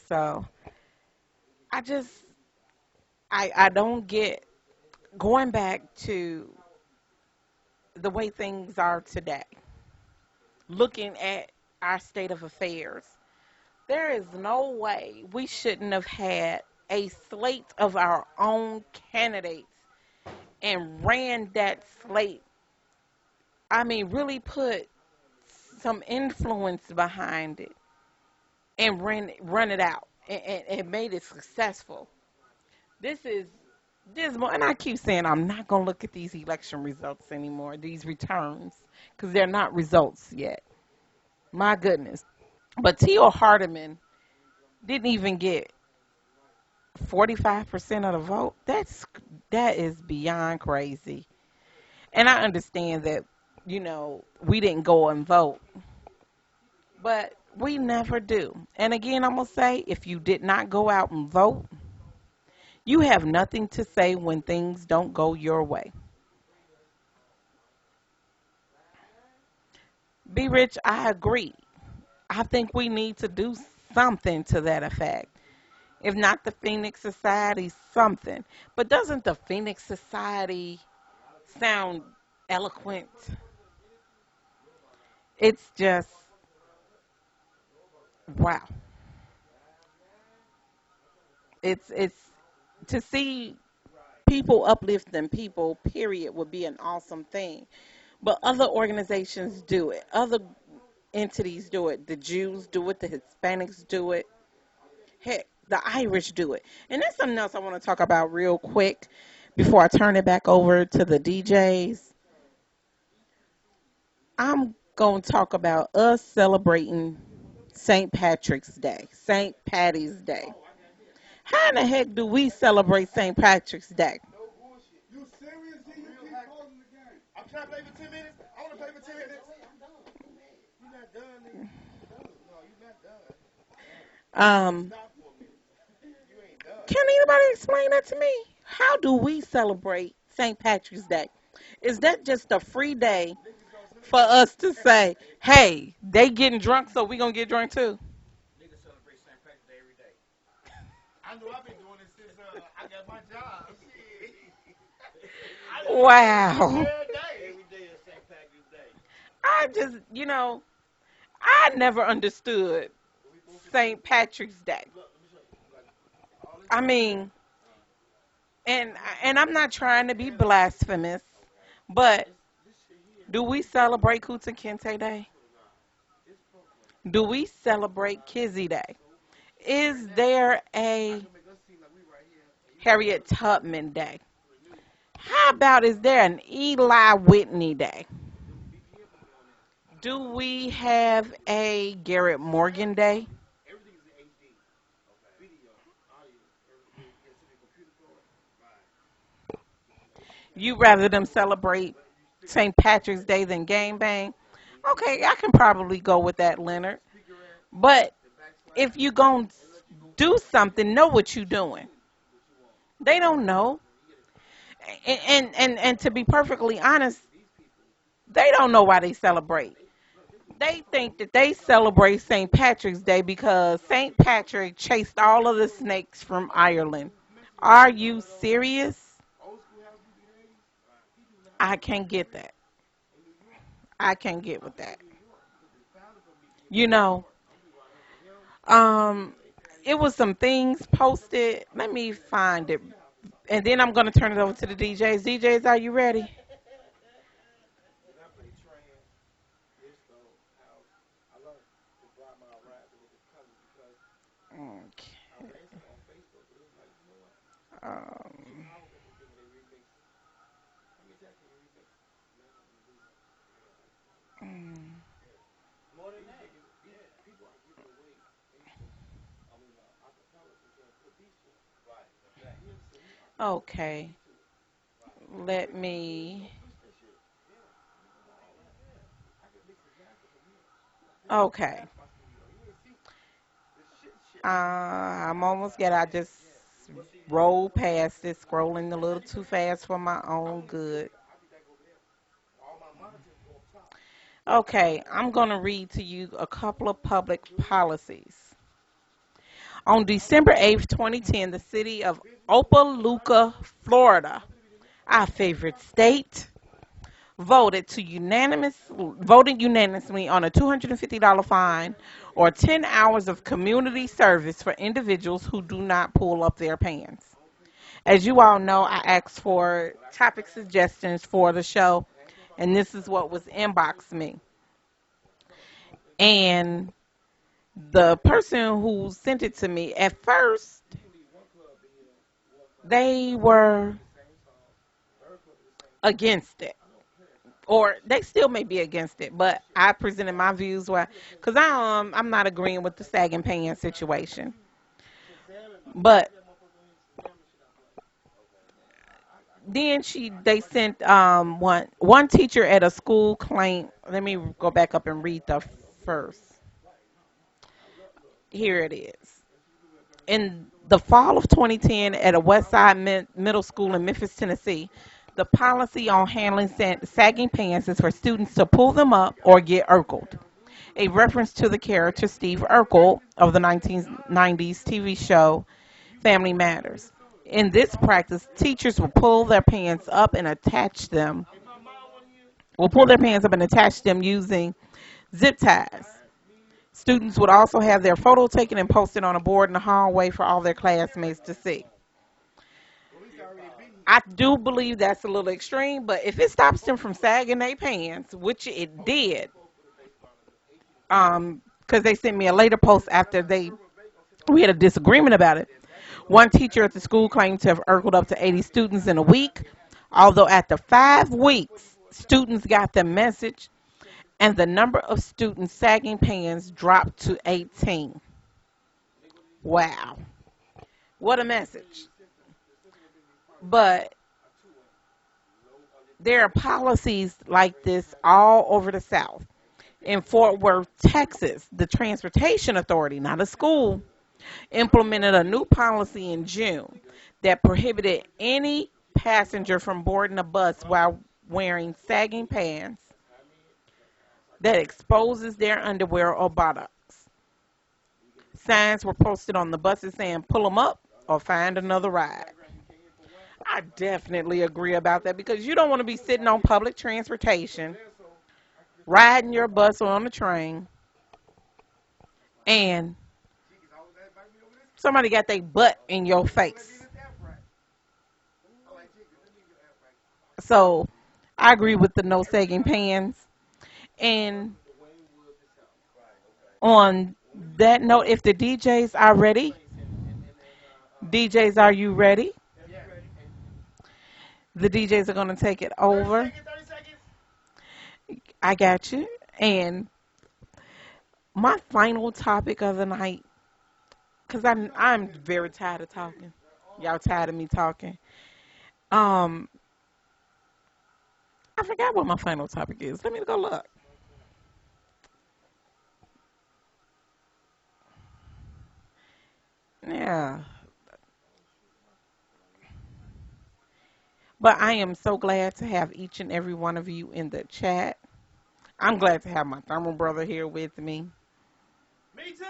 So I just, I don't get going back to the way things are today, looking at our state of affairs. There is no way we shouldn't have had a slate of our own candidates and ran that slate, I mean, really put some influence behind it and run it out and made it successful. This is dismal, and I keep saying I'm not gonna look at these election results anymore, these returns, because they're not results yet. My goodness. But Tio Hardeman didn't even get 45% of the vote. That is beyond crazy. And I understand that, we didn't go and vote, but we never do. And again, I'm gonna say, if you did not go out and vote, you have nothing to say when things don't go your way. Be Rich, I agree. I think we need to do something to that effect. If not the Phoenix Society, something. But doesn't the Phoenix Society sound eloquent? It's just, wow. It's to see people uplifting people, period, would be an awesome thing. But other organizations do it. Other entities do it. The Jews do it. The Hispanics do it. Heck, the Irish do it. And there's something else I want to talk about real quick before I turn it back over to the DJs. I'm going to talk about us celebrating St. Patrick's Day, St. Patty's Day. How in the heck do we celebrate St. Patrick's Day? You serious? You keep pausing the game. I'm trying to play for 10 minutes. I want to play for 10 minutes. You're not done, nigga. No, you're not done. Stop for a minute. You ain't done. Can anybody explain that to me? How do we celebrate St. Patrick's Day? Is that just a free day for us to say, hey, they getting drunk, so we going to get drunk too? Niggas celebrate St. Patrick's Day every day. I know I've been doing this since I got my job. Shit. Wow. Every day is St. Patrick's Day. I just, I never understood St. Patrick's Day. I mean, and I'm not trying to be blasphemous, but do we celebrate Kunta Kinte Day? Do we celebrate Kizzy Day? Is there a Harriet Tubman Day? How about, is there an Eli Whitney Day? Do we have a Garrett Morgan Day? You rather them celebrate St. Patrick's Day than Game Bang? Okay, I can probably go with that, Leonard. But if you going to do something, know what you're doing. They don't know. And to be perfectly honest, they don't know why they celebrate. They think that they celebrate St. Patrick's Day because St. Patrick chased all of the snakes from Ireland. Are you serious? I can't get that. I can't get with that. You know, it was some things posted. Let me find it. And then I'm going to turn it over to the DJs. DJs, are you ready? Okay. Um, mm, okay. Let me. Okay. I'm almost get. I just rolled past it, scrolling a little too fast for my own good. Okay, I'm going to read to you a couple of public policies. On December 8th, 2010, the city of Opelika, Florida, our favorite state, voted unanimously on a $250 fine or 10 hours of community service for individuals who do not pull up their pants. As you all know, I asked for topic suggestions for the show, and this is what was inboxed me. And the person who sent it to me, at first, they were against it. Or they still may be against it, but I presented my views why, because I'm not agreeing with the sagging pants situation. But then they sent one teacher at a school claimed. Let me go back up and read the first. Here it is. In the fall of 2010, at a Westside Middle School in Memphis, Tennessee, the policy on handling sagging pants is for students to pull them up or get urkeled, a reference to the character Steve Urkel of the 1990s TV show Family Matters. In this practice, teachers will pull their pants up and attach them. Will pull their pants up and attach them using zip ties. Students would also have their photo taken and posted on a board in the hallway for all their classmates to see. I do believe that's a little extreme, but if it stops them from sagging their pants, which it did, because they sent me a later post after we had a disagreement about it. One teacher at the school claimed to have urkeled up to 80 students in a week, although after 5 weeks, students got the message and the number of students sagging pants dropped to 18. Wow. What a message. But there are policies like this all over the South. In Fort Worth, Texas, the Transportation Authority, not a school, implemented a new policy in June that prohibited any passenger from boarding a bus while wearing sagging pants that exposes their underwear or buttocks. Signs were posted on the buses saying, pull them up or find another ride. I definitely agree about that because you don't want to be sitting on public transportation, riding your bus or on the train, and somebody got their butt in your face. So I agree with the no sagging pants. And on that note, if the DJs are ready, DJs, are you ready? The DJs are going to take it over. I got you. And my final topic of the night, because I'm very tired of talking. Y'all tired of me talking. I forgot what my final topic is. Let me go look. Yeah. But I am so glad to have each and every one of you in the chat. I'm glad to have my thermal brother here with me. Me too.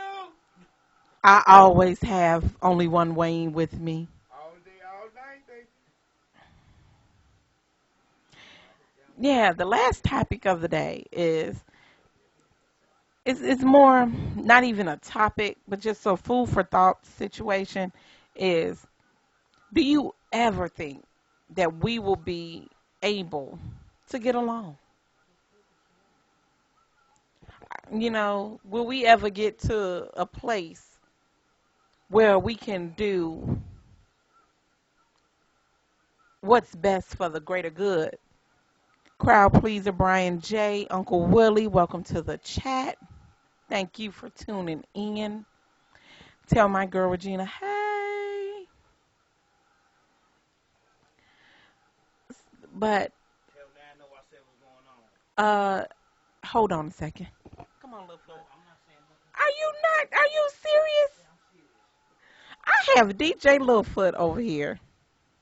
I always have only one Wayne with me. All day, all night, baby. Yeah, the last topic of the day is it's more not even a topic, but just a food for thought situation is, do you ever think that we will be able to get along? You know, will we ever get to a place where we can do what's best for the greater good? Crowd pleaser Brian J, Uncle Willie, welcome to the chat. Thank you for tuning in. Tell my girl Regina, hey. But Tell Nan know I said what's going on. hold on a second. Come on, little foot. Are you serious? I have DJ Littlefoot over here.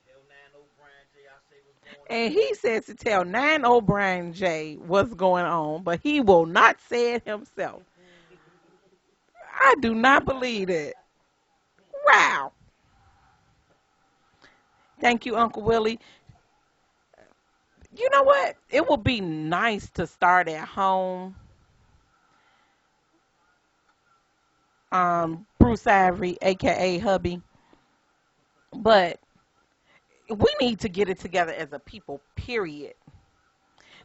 Tell Nan O'Brien J I say what's going on. And he says to tell 9 O'Brien J what's going on, but he will not say it himself. I do not believe it. Wow. Thank you, Uncle Willie. You know what? It would be nice to start at home Bruce Ivory, aka Hubby. But we need to get it together as a people, period.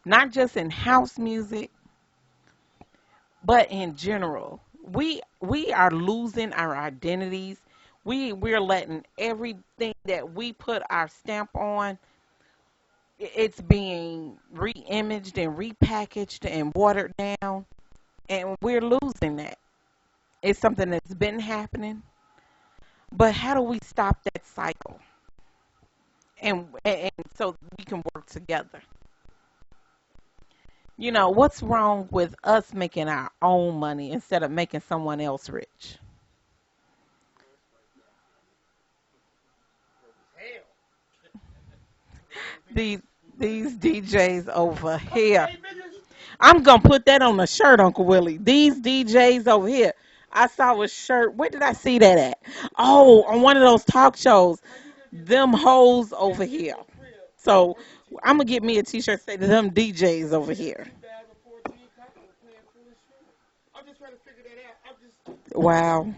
Not just in house music, but in general. We are losing our identities. We're letting everything that we put our stamp on, it's being re-imaged and repackaged and watered down, and we're losing that. It's something that's been happening, but how do we stop that cycle? And so we can work together. You know, what's wrong with us making our own money instead of making someone else rich? These these DJs over here. I'm gonna put that on a shirt, Uncle Willie. These DJs over here. I saw a shirt. Where did I see that at? Oh, on one of those talk shows. Them hoes over here. So I'm gonna get me a T-shirt say to them DJs over here. Wow.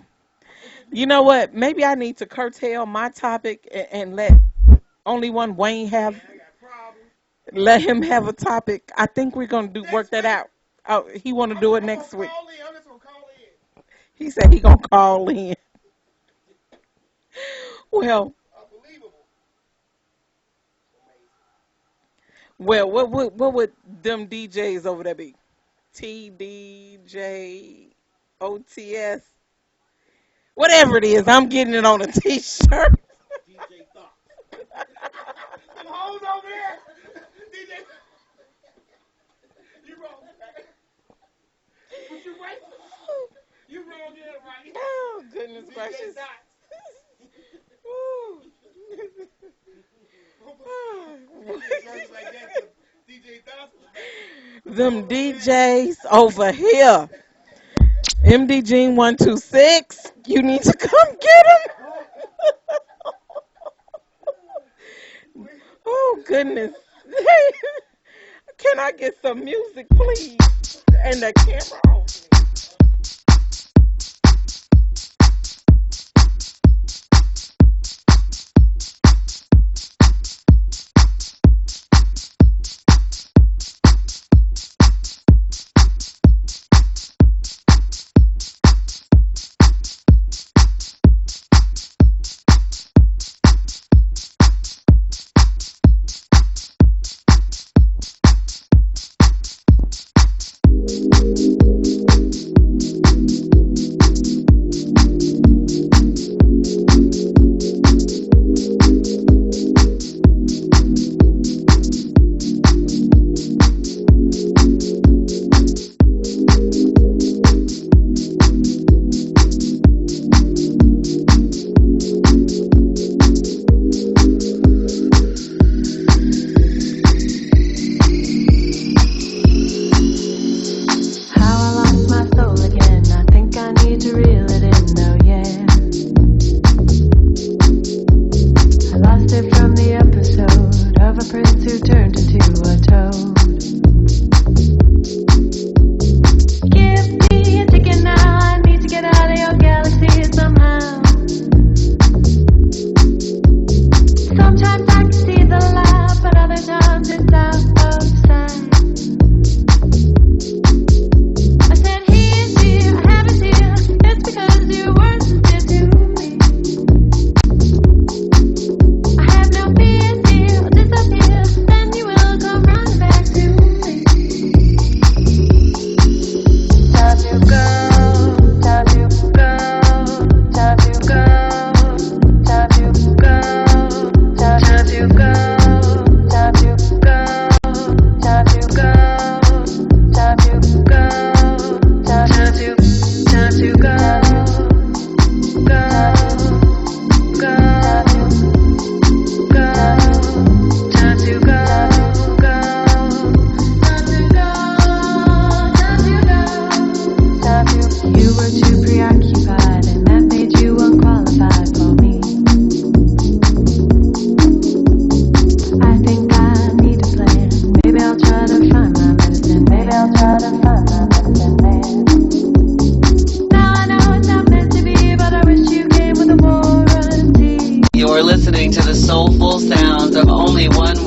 You know what? Maybe I need to curtail my topic and let only one Wayne have. Let him have a topic. I think we're gonna work that out. Oh, he want to do it next week. He said he gonna call in. Well, what would them DJs over there be? TDJ, OTS, whatever it is. I'm getting it on a T-shirt. Hold over there. DJ, you wrong. But you right. You wrong there, right? Oh, goodness gracious. Them DJs over here. MDG 126. You need to come get him. Oh, goodness. Can I get some music, please? And the camera on.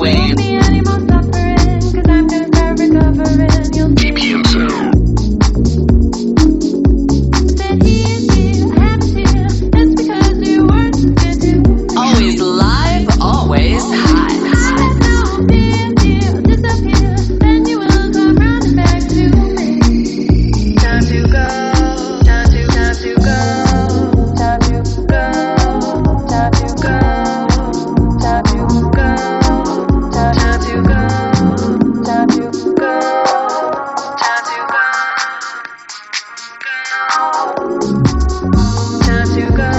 won't be any more suffering, 'cause I'm gonna start recovering. You'll see. BPM sound. Said he is here, I haven't here. It's because you weren't sincere too. Always live, always hot. I know, dear, disappear. Then you will come running back to me. Time to go. Time to go. Time to go. Time to go. Time to go. Time to go. Time to go. Time to go. Time to go. Time to go.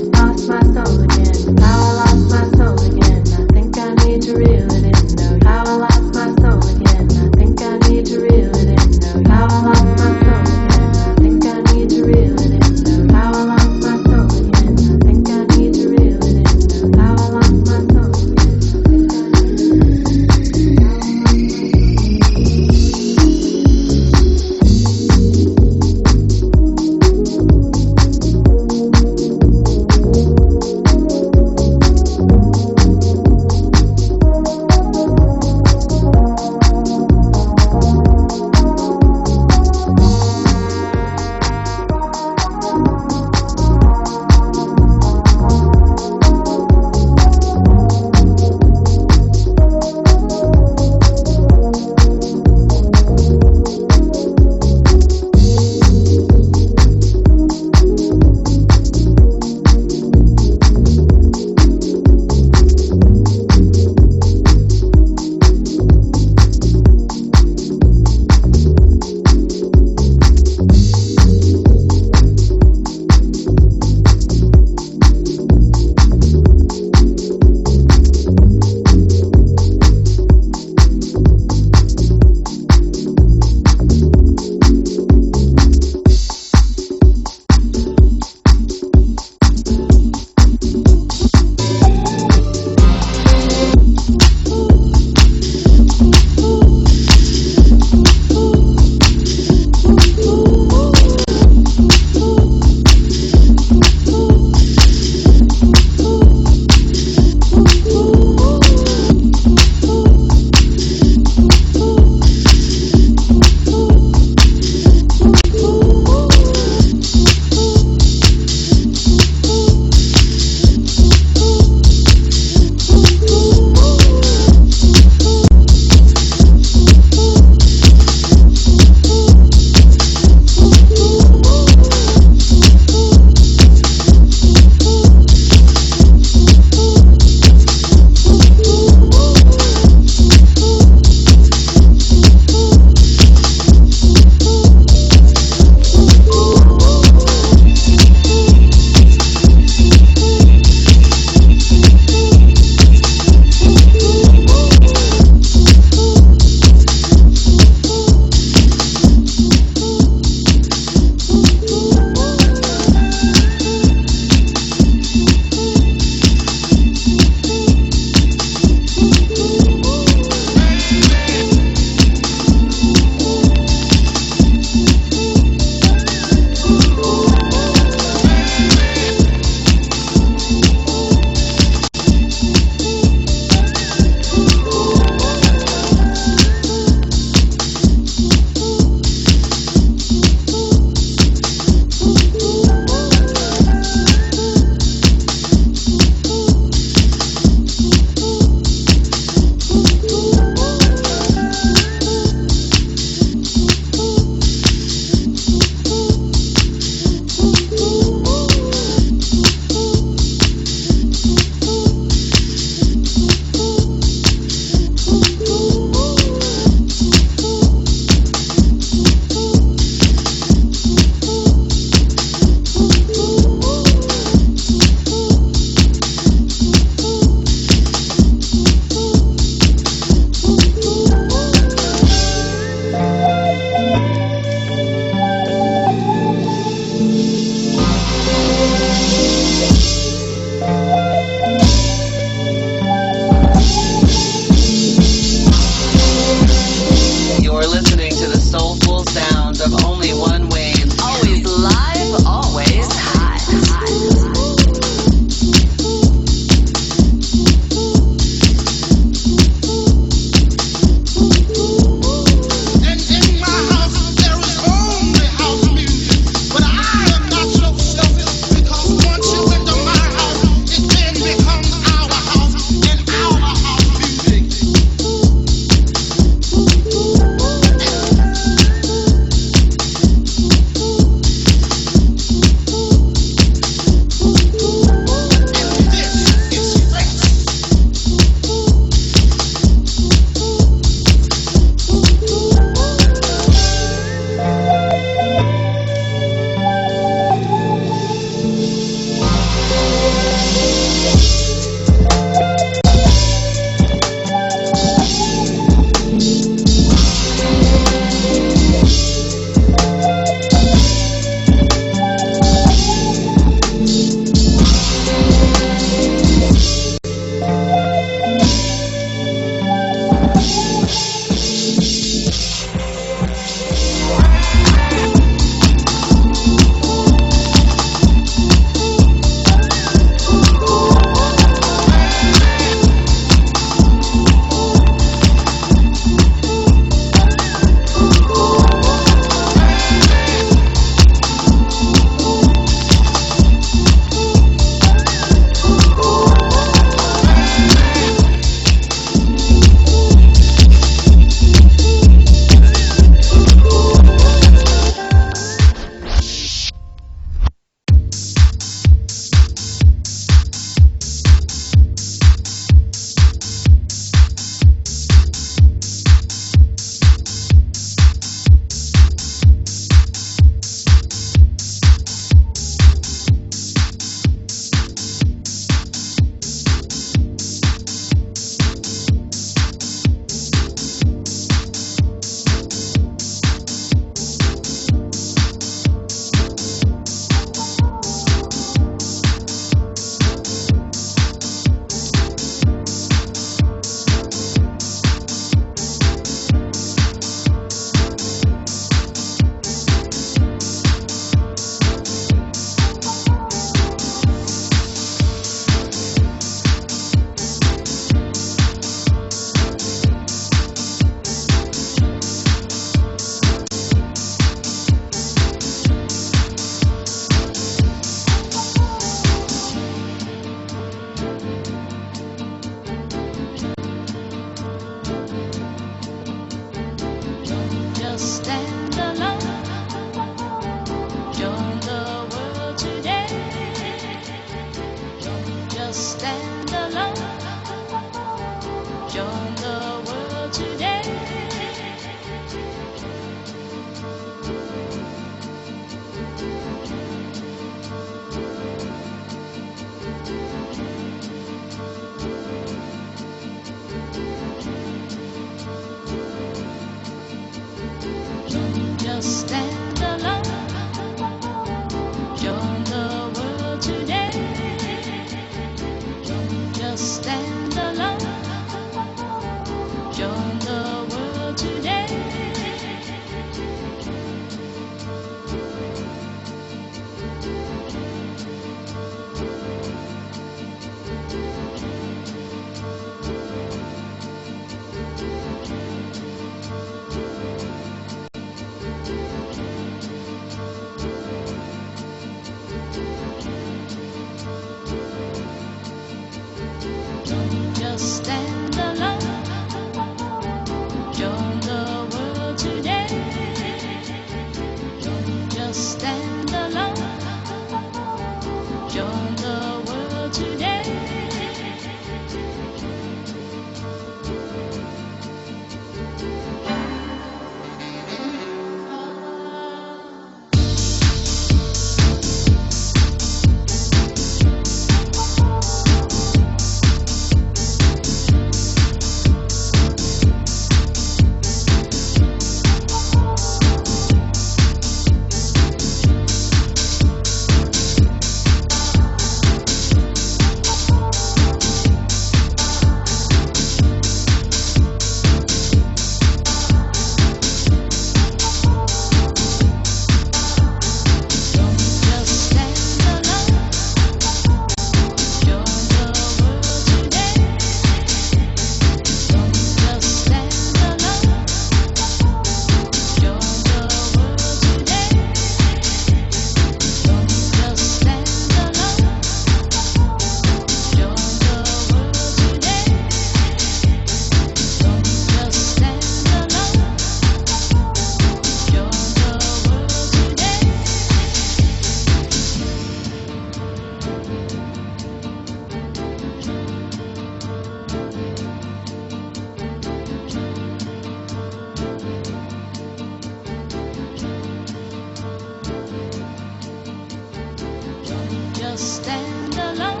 just stand alone.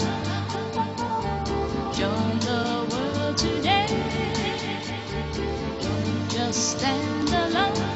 Join the world today. Don't just stand alone.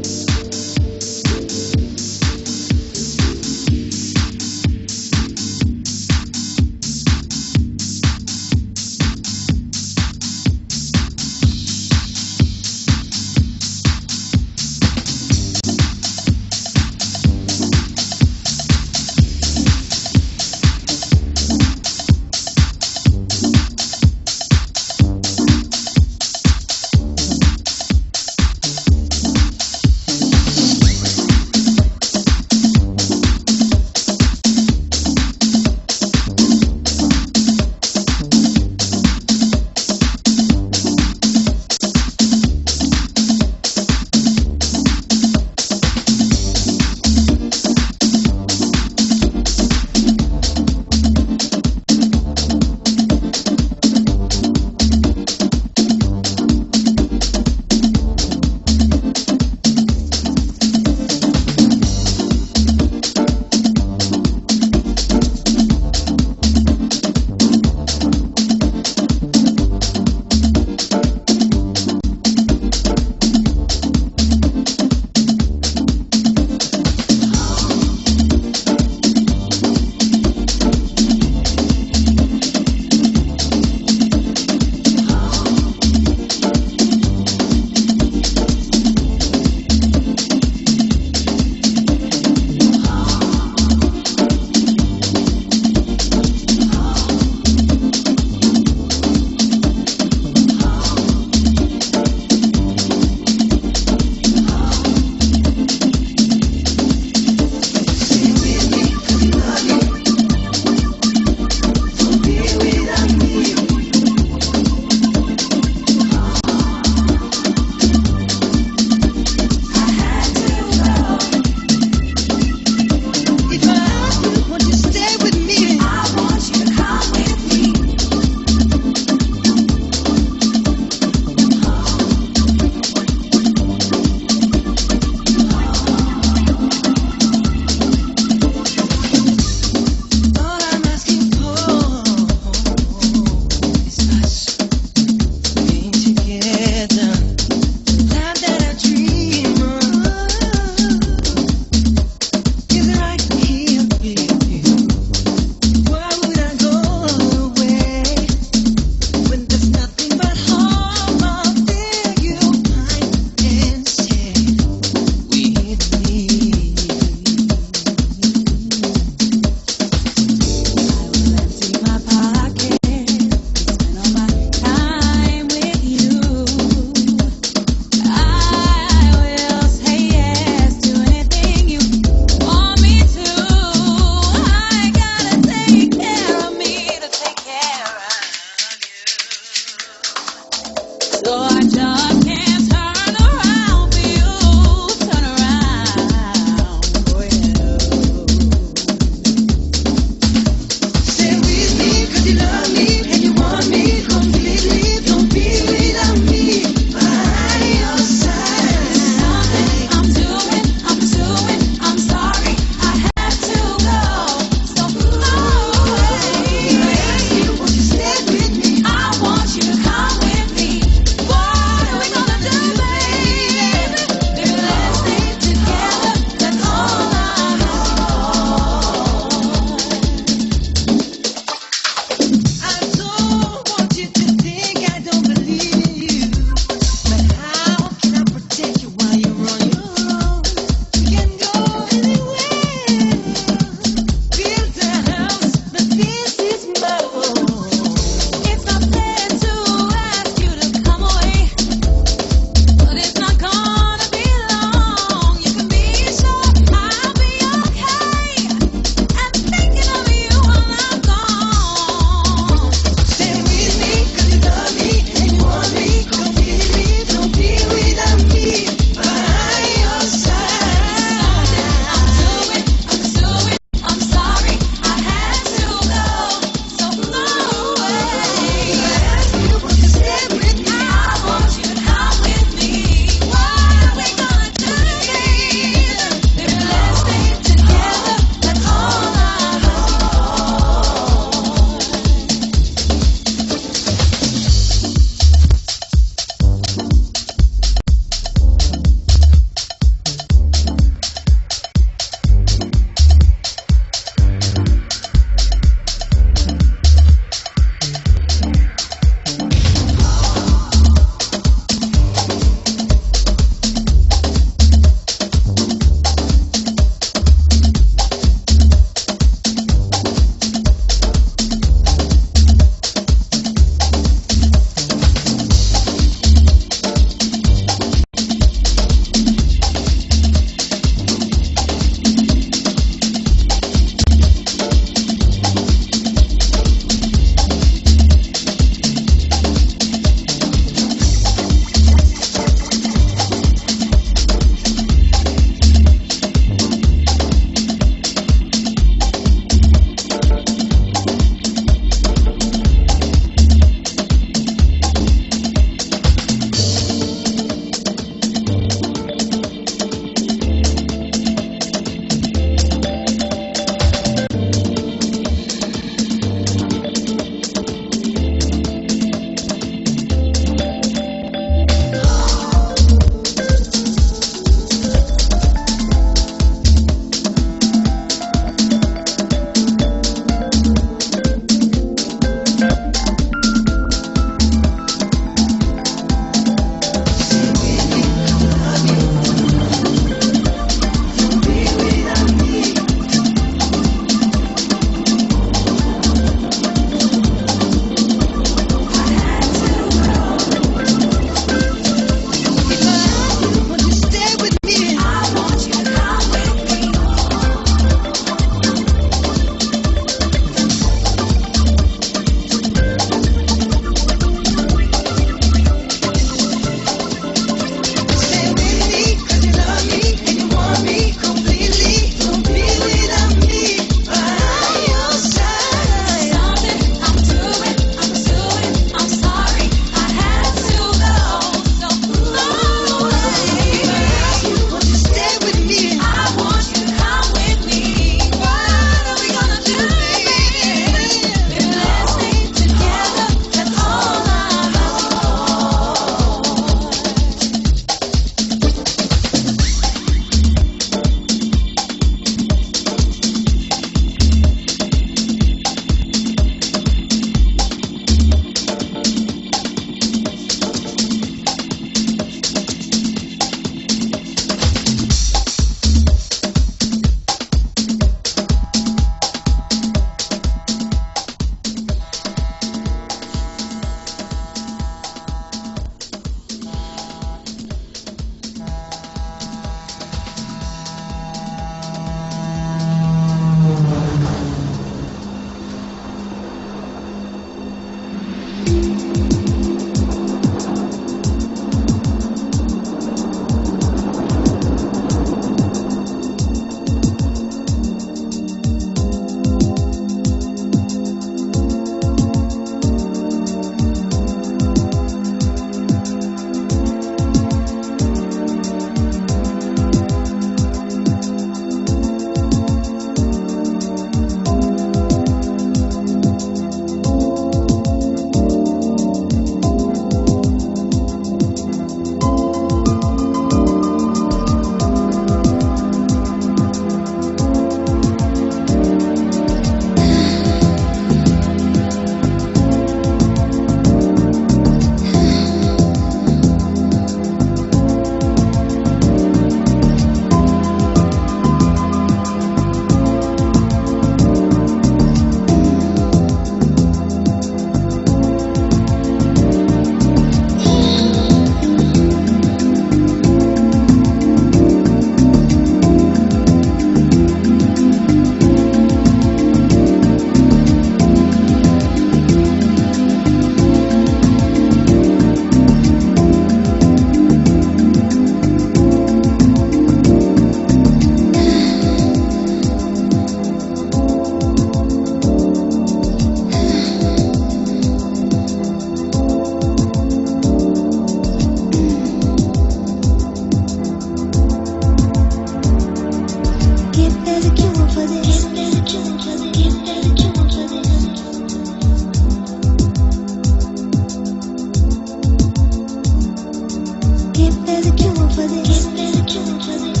there's a cure for this, if there's a cure for this,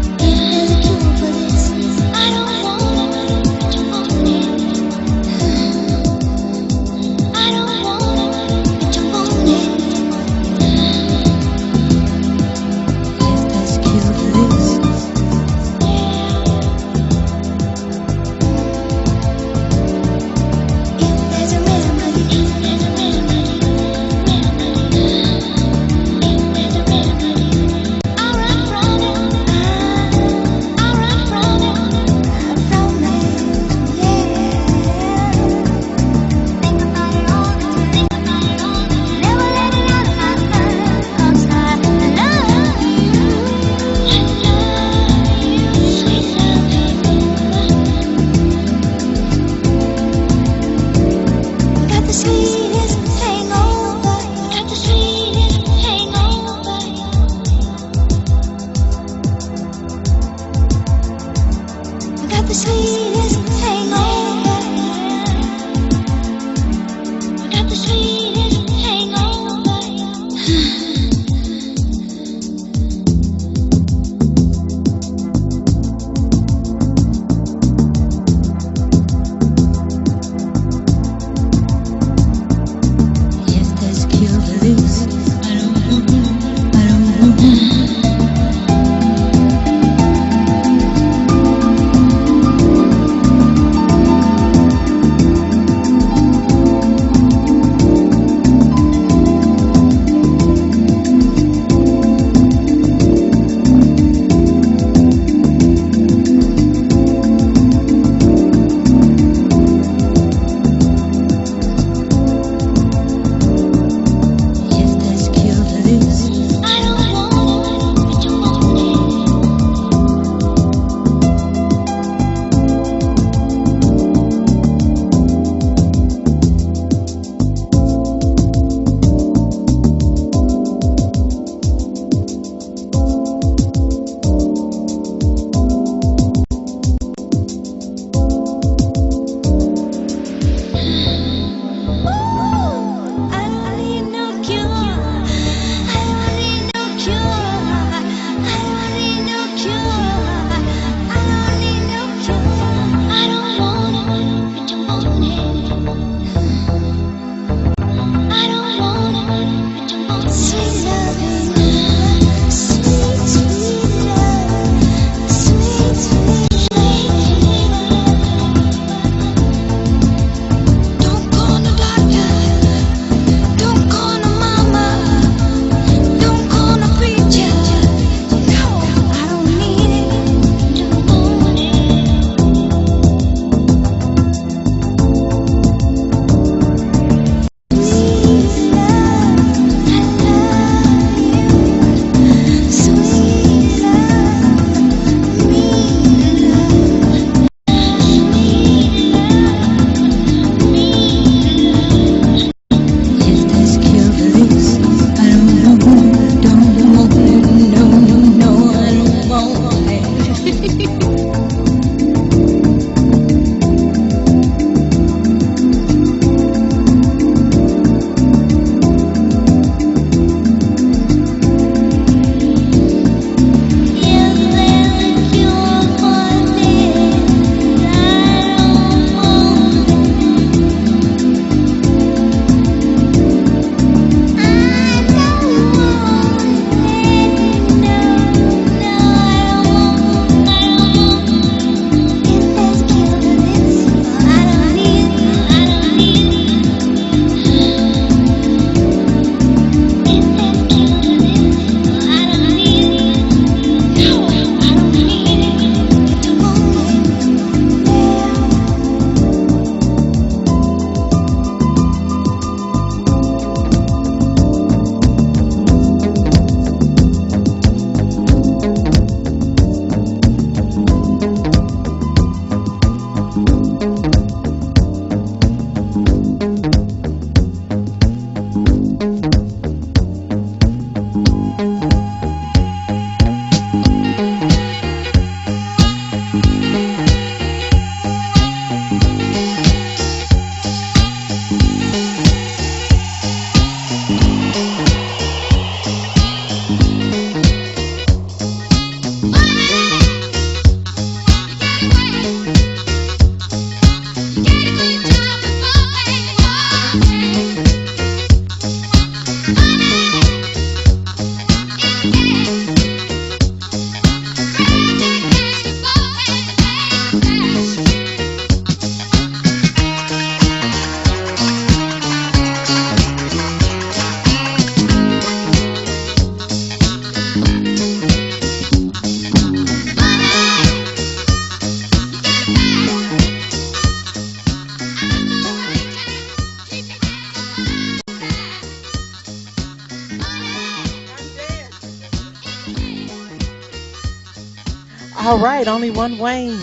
if there's a cure for this, I don't want it, but you want it. I don't want it, but you want it. If there's a cure for this. If there's a remedy, if there's a remedy, remedy. If there's a All right, only one Wayne.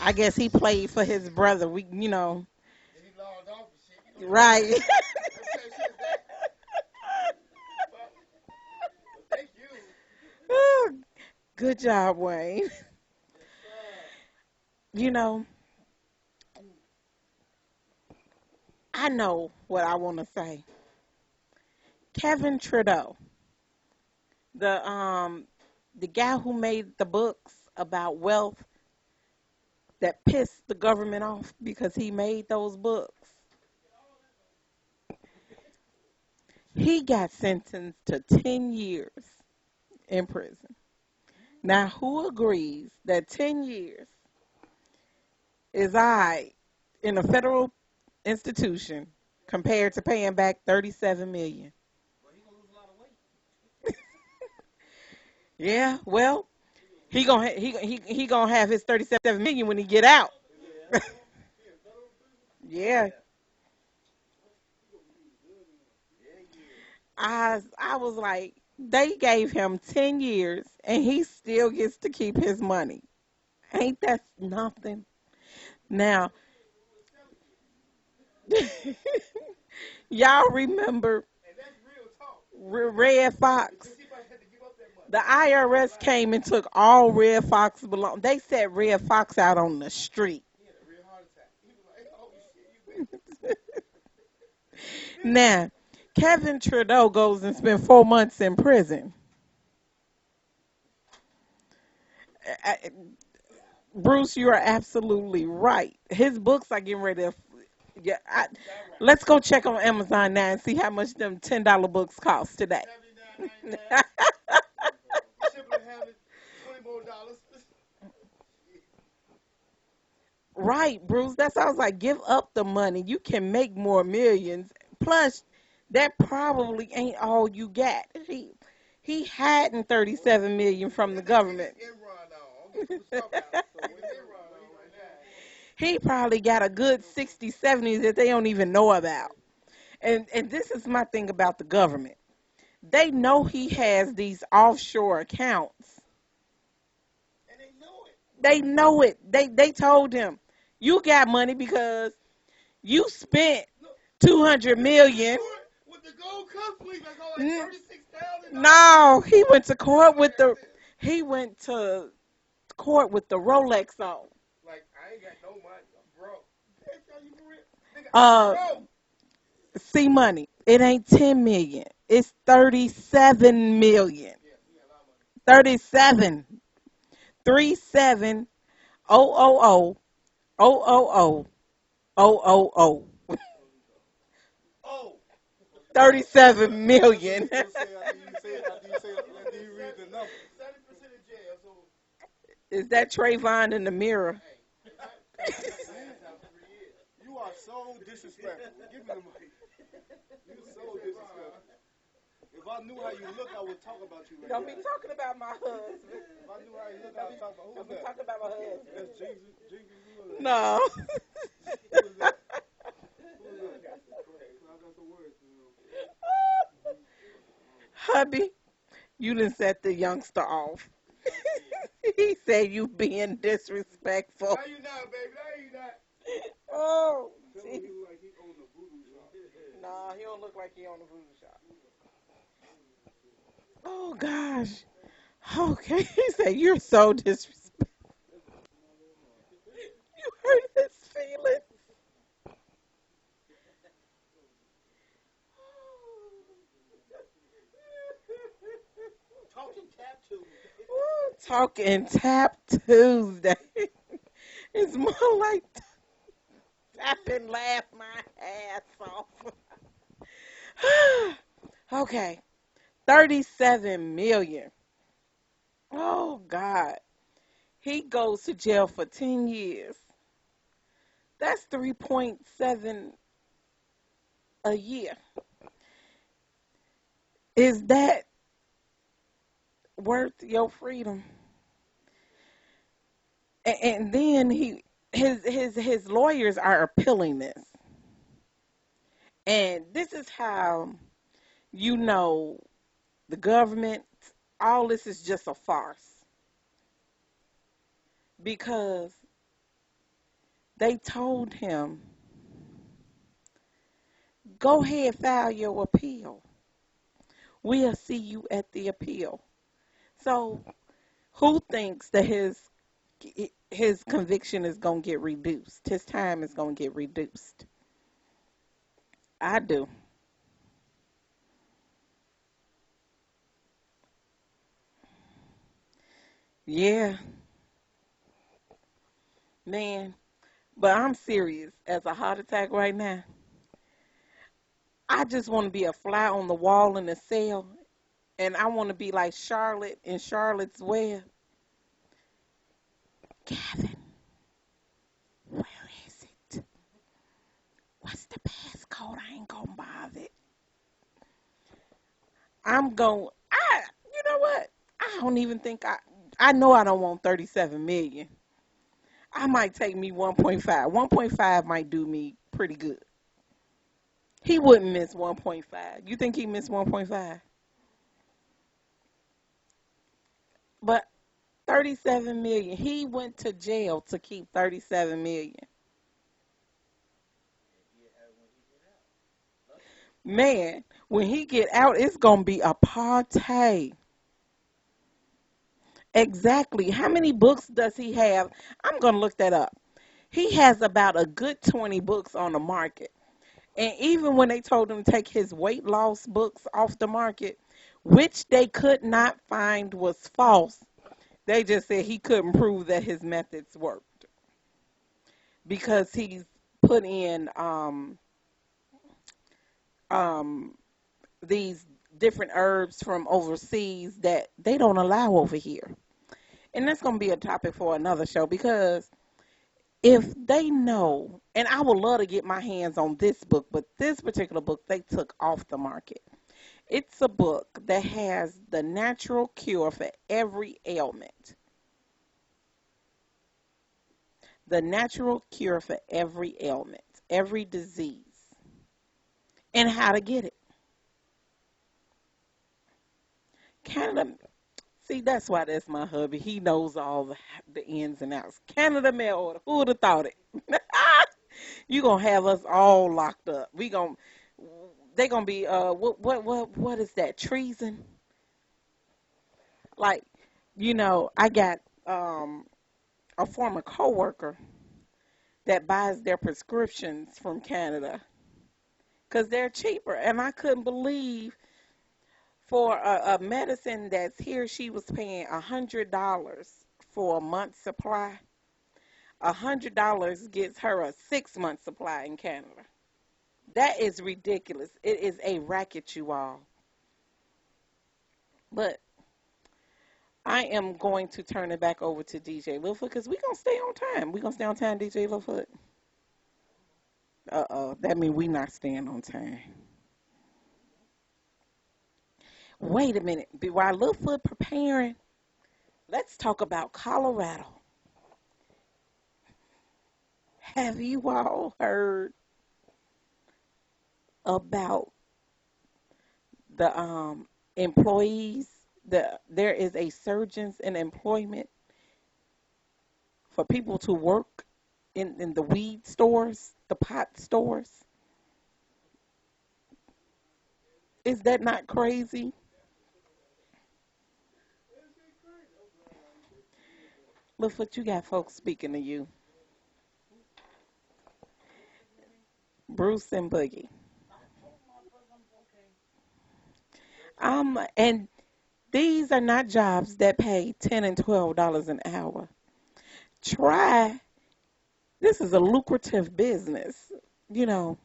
I guess he played for his brother. And he logged off and shit. You know, Right. that same shit as that. But thank you. Good job, Wayne. Yes, sir. You know, I know what I want to say. Kevin Trudeau, the guy who made the books about wealth that pissed the government off because he made those books. He got sentenced to 10 years in prison. Now, who agrees that 10 years is in a federal institution compared to paying back $37 million? But he gonna lose a lot of weight. Yeah, well, he gonna have his 37 million when he get out. Yeah, I was like, they gave him 10 years and he still gets to keep his money. Ain't that nothing? Now, y'all remember And that's real talk. Red Fox? Because he might have to give up that money. The IRS came and took all Red Fox belong. They set Red Fox out on the street. He had a real heart attack. He was like, oh shit, you been. Now, Kevin Trudeau goes and spends 4 months in prison. Bruce, you are absolutely right. His books are getting ready to. Yeah, let's go check on Amazon now and see how much them $10 books cost today. $79.99. Shipping and handling, $20 more. Right, Bruce. That's why I was like, give up the money. You can make more millions. Plus, that probably ain't all you got. He hiding 37 million from the government. He probably got a good 60, 70 that they don't even know about. And this is my thing about the government. They know he has these offshore accounts. And they know it. They know it. They told him, you got money because you spent 200 million. With the gold cufflinks, that's all like $36,000. No, he went to court with the Rolex on. Like, I ain't got no money, I'm broke. That's how you for real? Nigga, Uh, I'm broke. See money. It ain't 10 million. It's 37 million. Yeah, he got a lot of money. 37. 37 000 000 000 Oh. 37 million. After you read the number. 70% in jail, so. Is that Trayvon in the mirror? You are so disrespectful. Give me the mic. You're so disrespectful. If I knew how you look, I would talk about you right Don't now. be talking about my husband. If I knew how you look, I would talk about Don't who's be that? talking about my husband. That's Jesus. Who is that? No. Who is that? Who is that? I got the words for you. Hubby, you done set the youngster off. He said you being disrespectful. Now you not, baby. Now you not. Oh, Tell me you like he owned a voodoo shop. nah, he don't look like he on a voodoo shop. Oh gosh. Okay, he said you're so disrespectful. You hurt his feelings. Talking Tap Tuesday. Ooh, talking Tap Tuesday. It's more like tap and laugh my ass off. Okay. 37 million. Oh God. He goes to jail for 10 years. That's 3.7 a year. Is that worth your freedom? And then his lawyers are appealing this. And this is how you know the government all this is just a farce because they told him, go ahead, file your appeal. We'll see you at the appeal. So who thinks that his conviction is going to get reduced? His time is going to get reduced. I do. Yeah, man. But I'm serious. As a heart attack right now, I just want to be a fly on the wall in the cell. And I want to be like Charlotte in Charlotte's Web. Gavin, where is it? What's the passcode? I ain't going to bother it. You know what? I don't even think I know I don't want 37 million. I might take me 1.5. 1.5 might do me pretty good. He wouldn't miss 1.5. You think he missed 1.5? But 37 million. He went to jail to keep 37 million. Man, when he get out, it's going to be a party. Exactly. How many books does he have? I'm going to look that up. He has about a good 20 books on the market. And even when they told him to take his weight loss books off the market, which they could not find was false, they just said he couldn't prove that his methods worked. Because he's put in these different herbs from overseas that they don't allow over here. And that's going to be a topic for another show because if they know, and I would love to get my hands on this book, but this particular book they took off the market. It's a book that has the natural cure for every ailment. The natural cure for every ailment, every disease, and how to get it. Canada, see, that's why that's my hubby. He knows all the ins and outs. Canada mail order. Who would have thought it? You gonna have us all locked up. They gonna be what is that? Treason? Like, I got a former coworker that buys their prescriptions from Canada because they're cheaper, and I couldn't believe for a medicine that's here, she was paying $100 for a month's supply. $100 gets her a 6-month supply in Canada. That is ridiculous. It is a racket, you all. But I am going to turn it back over to DJ Littlefoot because we're going to stay on time. We're going to stay on time, DJ Littlefoot. That means we not staying on time. Wait a minute. While Littlefoot preparing, let's talk about Colorado. Have you all heard about the employees? There is a surge in employment for people to work in the weed stores, the pot stores. Is that not crazy? Look what you got, folks speaking to you. Bruce and Boogie. And these are not jobs that pay $10 and $12 an hour. This is a lucrative business. I'm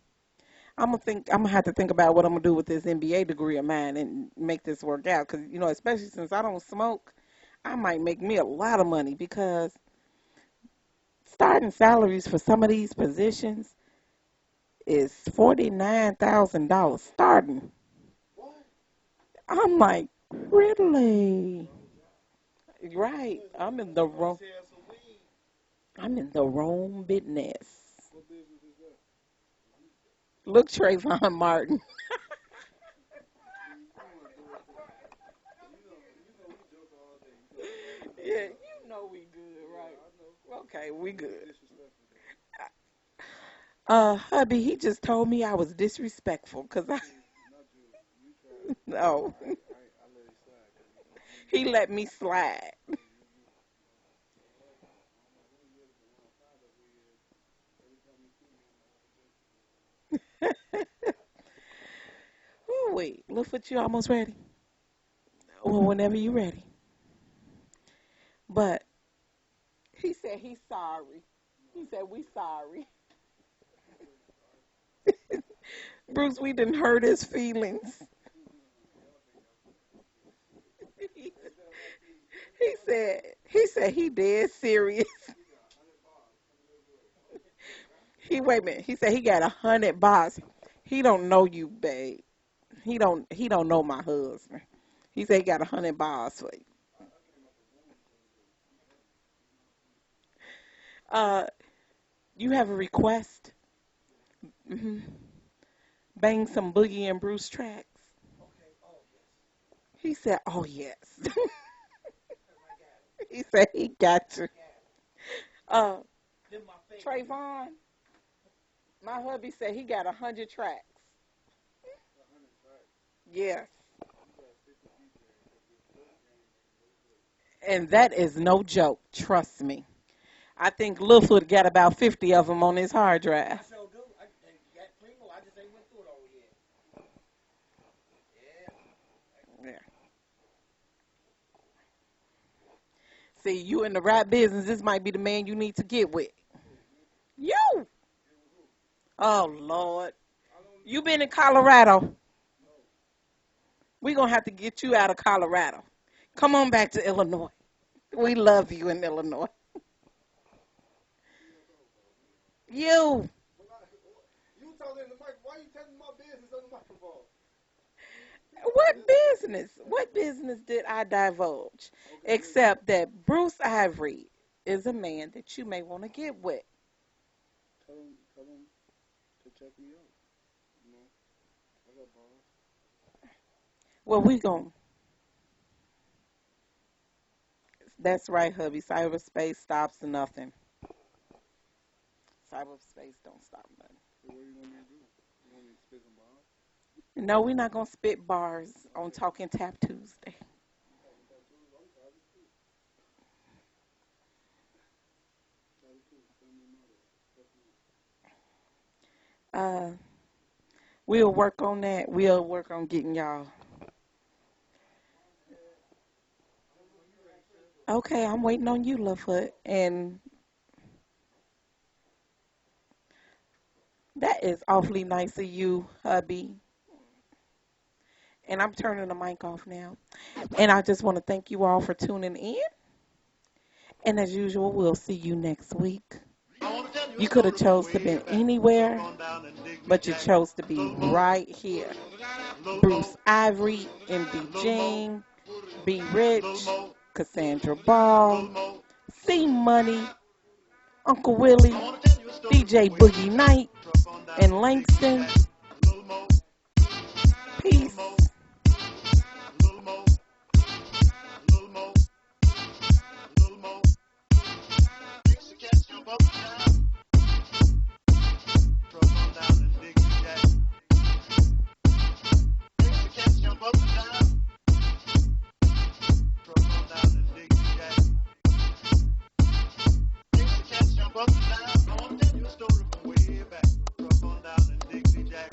gonna have to think about what I'm gonna do with this MBA degree of mine and make this work out. Because especially since I don't smoke, I might make me a lot of money because starting salaries for some of these positions is $49,000 starting. I'm like, really? Right. I'm in the wrong business. Look, Trayvon Martin. Okay, we good. Hubby, he just told me I was disrespectful because I no. He let me slide. Oh wait, look what you almost ready. Well, whenever you ready. But he said he's sorry. He said we sorry. Bruce, we didn't hurt his feelings. He said he dead serious. Wait a minute. He said he got 100 bars. He don't know you, babe. He don't know my husband. He said he got 100 bars for you. Uh, you have a request? Hmm. Bang some Boogie and Bruce tracks. He said, "Oh yes." He said he got to. Uh, Trayvon, my hubby said he got 100 tracks. Yes, and that is no joke. Trust me. I think Littlefoot got about 50 of them on his hard drive. Yeah. See, you in the rap business, this might be the man you need to get with. You. Oh, Lord. You been in Colorado. We're going to have to get you out of Colorado. Come on back to Illinois. We love you in Illinois. You. You told him the mic. Why you telling my business on the microphone? What business? What business did I divulge? Except that Bruce Ivory is a man that you may want to get with. Tell him to check me out. You know, I got balls. Well, we gon' That's right, hubby. Cyberspace stops nothing. Cyberspace don't stop nothing. So what you want me to do? You want me to spit some balls? No, we're not gonna spit bars on Talking Tap Tuesday. Uh, we'll work on that. We'll work on getting y'all. Okay, I'm waiting on you, Lovefoot. And that is awfully nice of you, hubby. And I'm turning the mic off now. And I just want to thank you all for tuning in. And as usual, we'll see you next week. You could have chose to be anywhere, but you chose to be right here. Bruce Ivory, MB Jean, B Rich, Cassandra Ball, C Money, Uncle Willie, DJ Boogie Night, and Langston. Peace. I want to tell you a story from way back. From on down in Dixie Jack.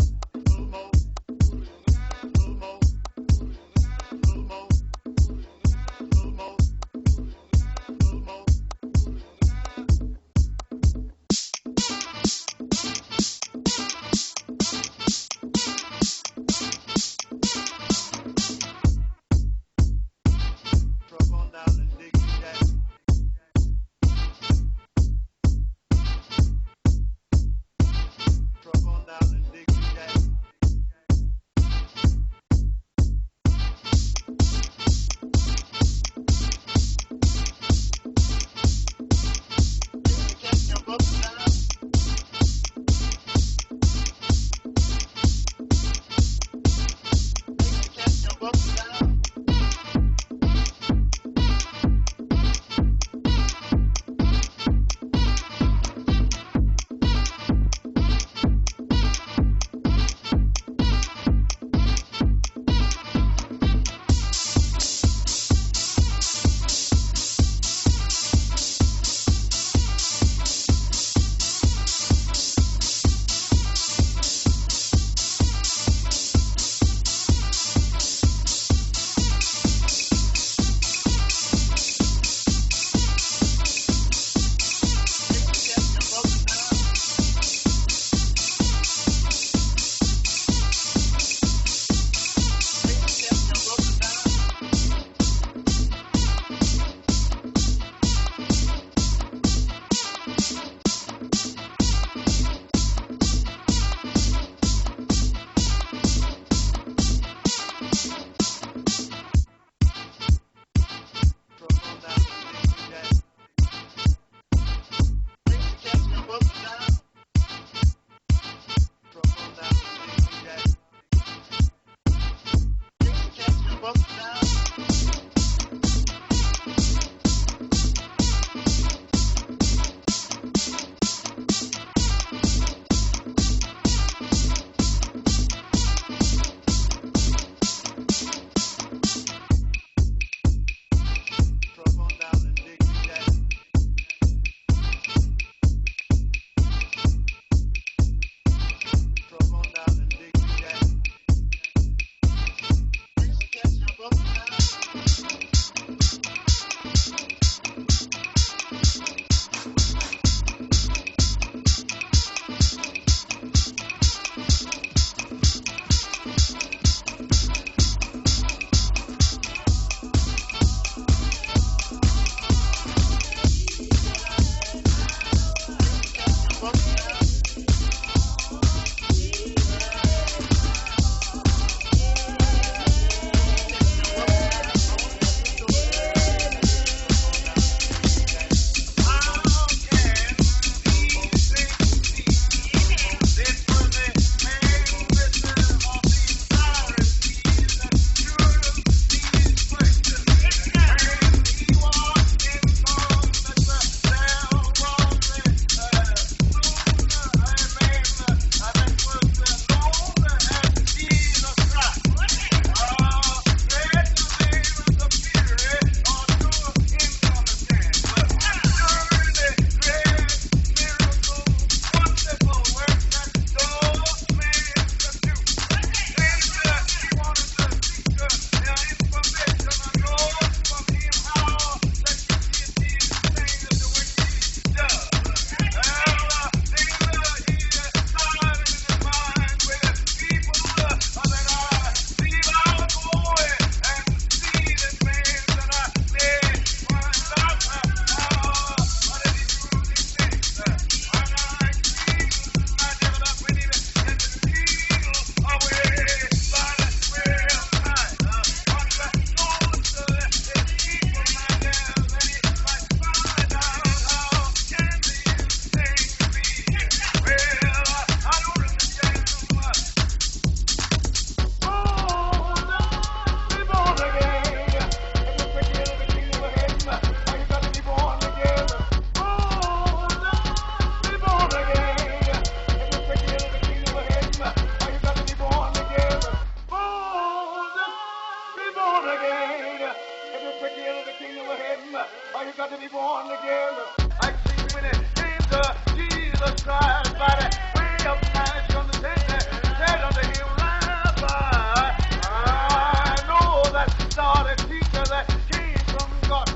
you got to be born again. I see when it came to Jesus Christ, by the way of life, come to take that, said unto him, Rabbi, I know that started teacher that came from God.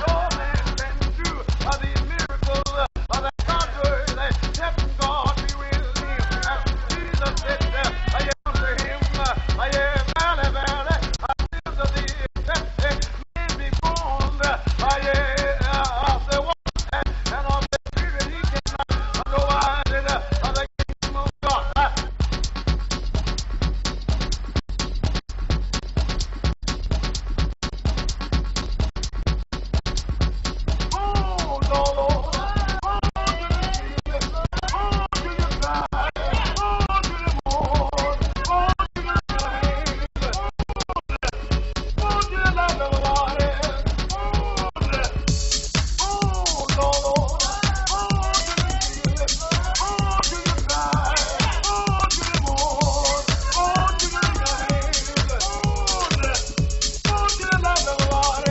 No man can do the miracles that God does, except God be with him. And Jesus said, I am to him, I am valley, valley, I live to thee, except man be born, I am of the water and of the spirit, he cannot go out in the kingdom of God. Oh, Lord, oh, to the Jesus, oh, to the Christ, oh, to the Lord, oh, to the Lamb, oh, to the Lamb of God, oh, Lord, oh, to the Jesus, oh, to the Christ, oh, to the Lord, oh, to the Lamb, oh, to the Lamb of God,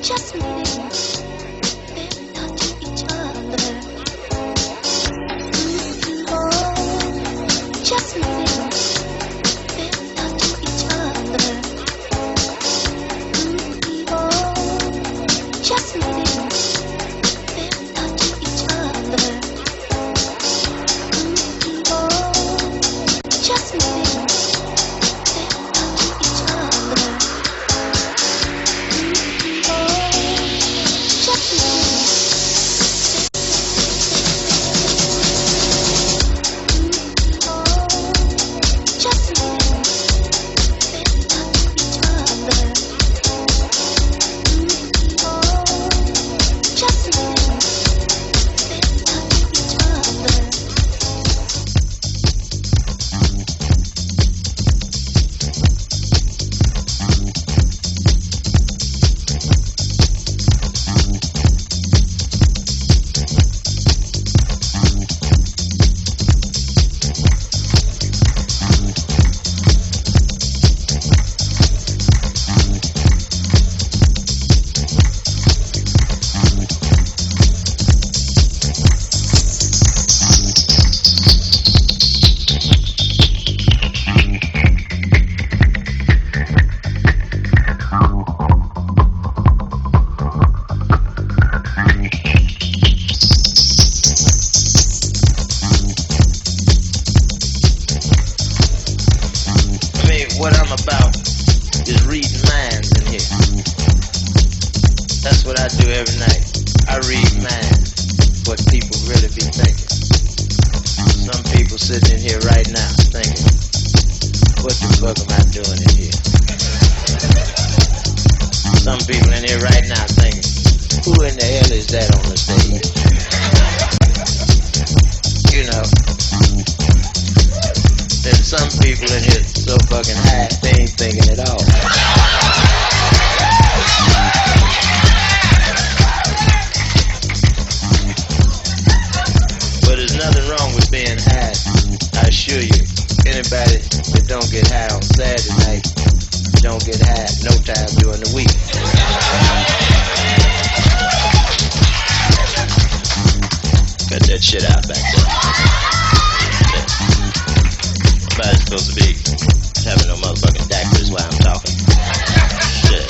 Just meeting, baby, touching each other. Oh, just meeting. So fucking high, they ain't thinking at all. But there's nothing wrong with being high, I assure you. Anybody that don't get high on Saturday night, don't get high no time during the week. Cut that shit out back there. Nobody's supposed to be having no motherfucking daiquiris while I'm talking. Shit.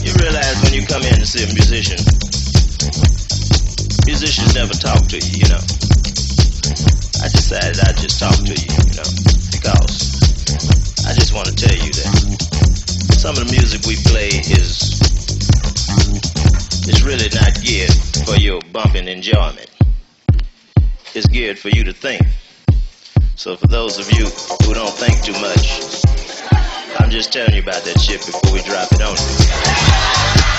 You realize when you come in to see a musician, musicians never talk to you, you know. I decided I'd just talk to you, you know, because I just want to tell you that some of the music we play is really not geared for your bumping enjoyment. It's geared for you to think. So for those of you who don't think too much, I'm just telling you about that shit before we drop it on you.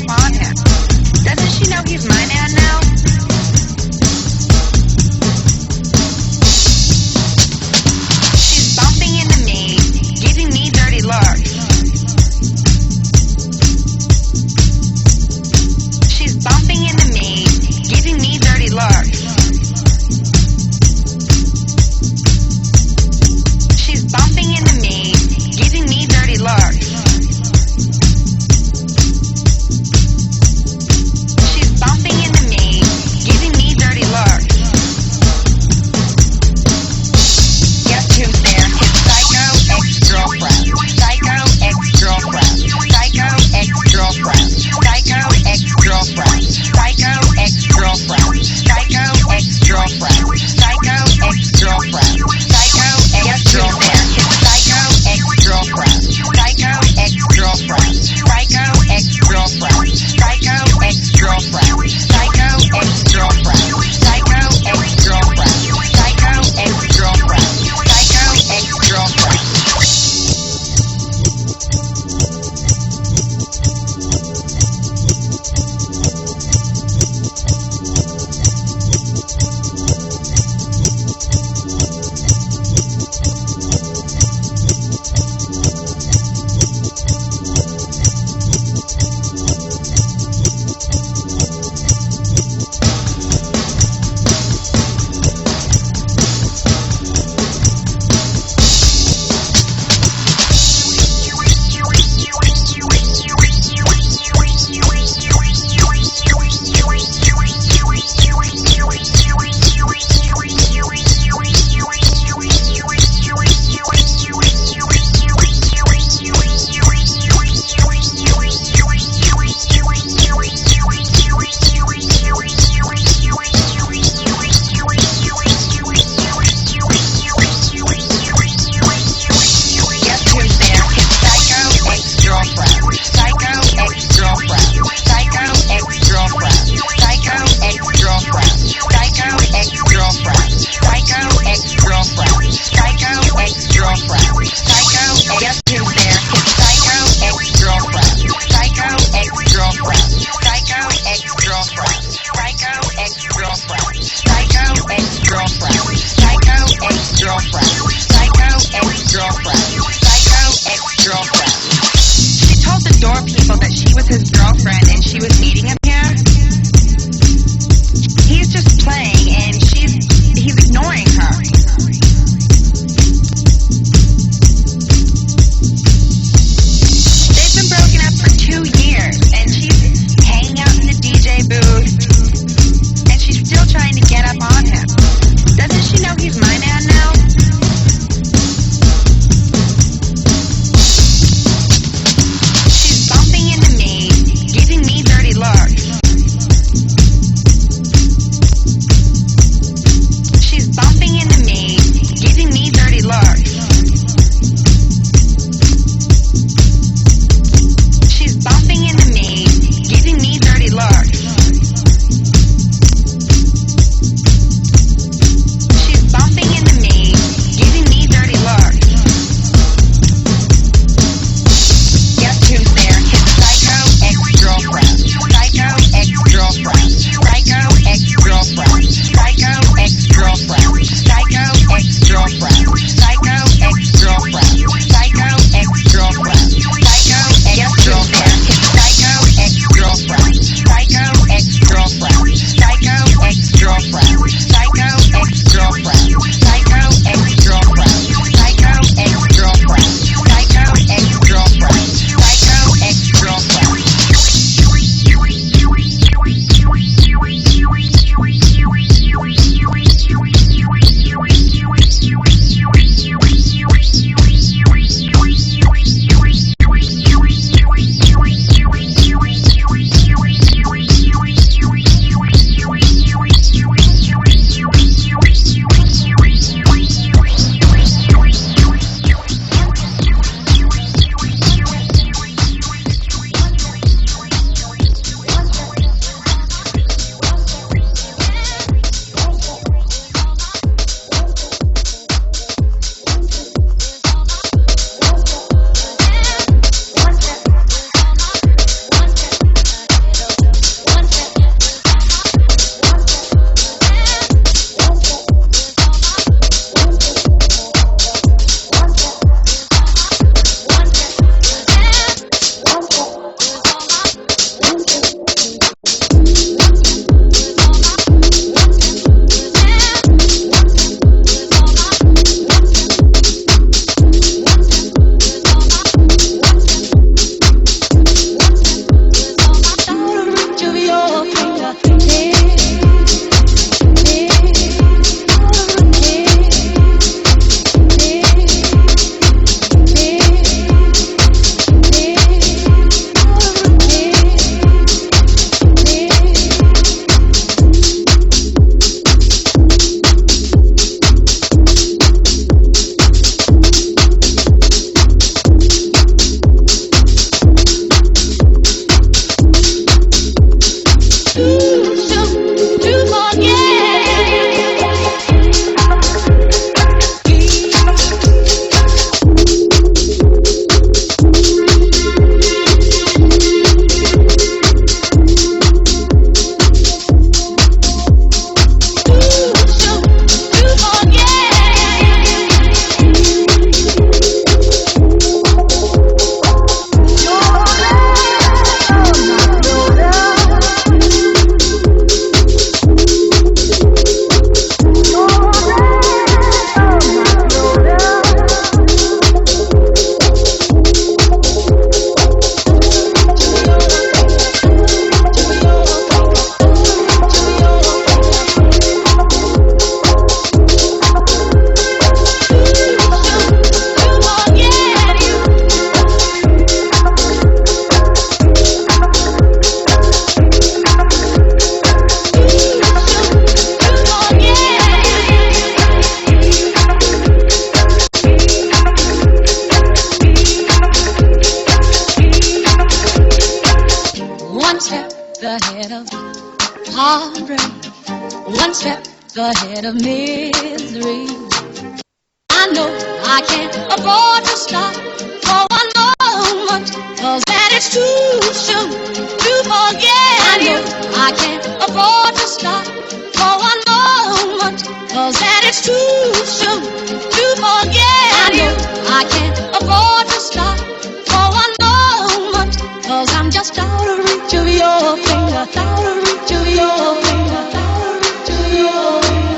up on him. Doesn't she know he's my man now? She's bumping into me, giving me dirty looks. She's bumping into me, giving me dirty looks. She's bumping into me, giving me dirty looks. She's bumping into me, giving me dirty looks. Guess who's there? His psycho ex-girlfriend. Psycho ex-girlfriend. Psycho ex-girlfriend. Psycho ex-girlfriend. Psycho ex-girlfriend. Psycho ex-girlfriend. Psycho ex-girlfriend. Psycho ex-girlfriend. Psycho ex-girlfriend. Psycho ex-girlfriend. Psycho ex-girlfriend. Psycho ex-girlfriend. Psycho ex-girlfriend. Psycho ex-girlfriend. Psycho ex-girlfriend. Psycho ex-girlfriend. She told the door people that she was his girlfriend and she was meeting him here. He's just playing and he's ignoring her. They've been broken up for 2 years and she's hanging out in the DJ booth and she's still trying to get up on him. Doesn't she know he's my man now? She's bumping into me, giving me dirty looks. One step ahead of heartbreak, one step ahead of misery. I know I can't afford to stop for one moment, 'cause that is too soon to forget you. I can't afford to stop for one moment, 'cause that is too soon to forget you. I can't afford to stop for one moment, 'cause I'm just out of reach of your finger, out of reach of your finger, out of reach of your finger.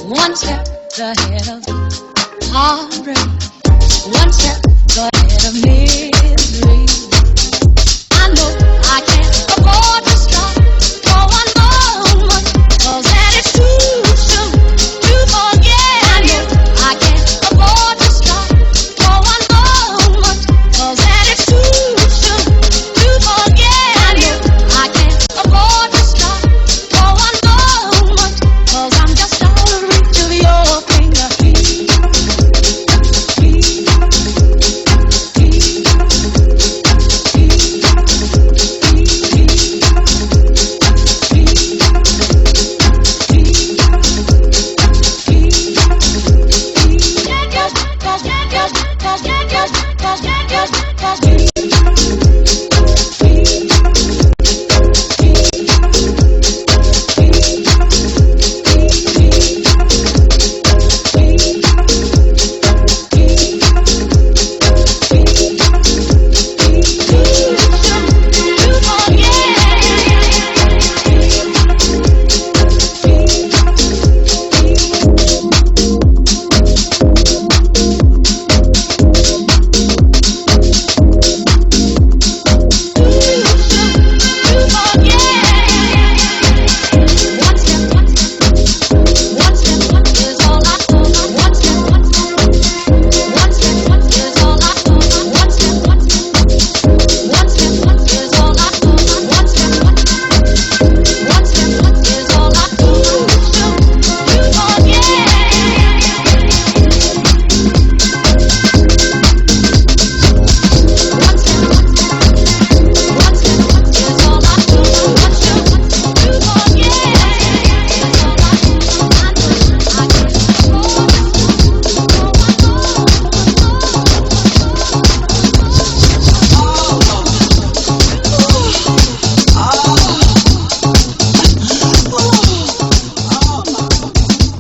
One step ahead of heartbreak, one step ahead of misery. I know I can't afford to stop for one moment, 'cause that is too soon to forget you. I can't afford to stop for one moment, 'cause that is too soon to forget you. I can't afford to stop for one moment, 'cause I'm just out of reach of your finger.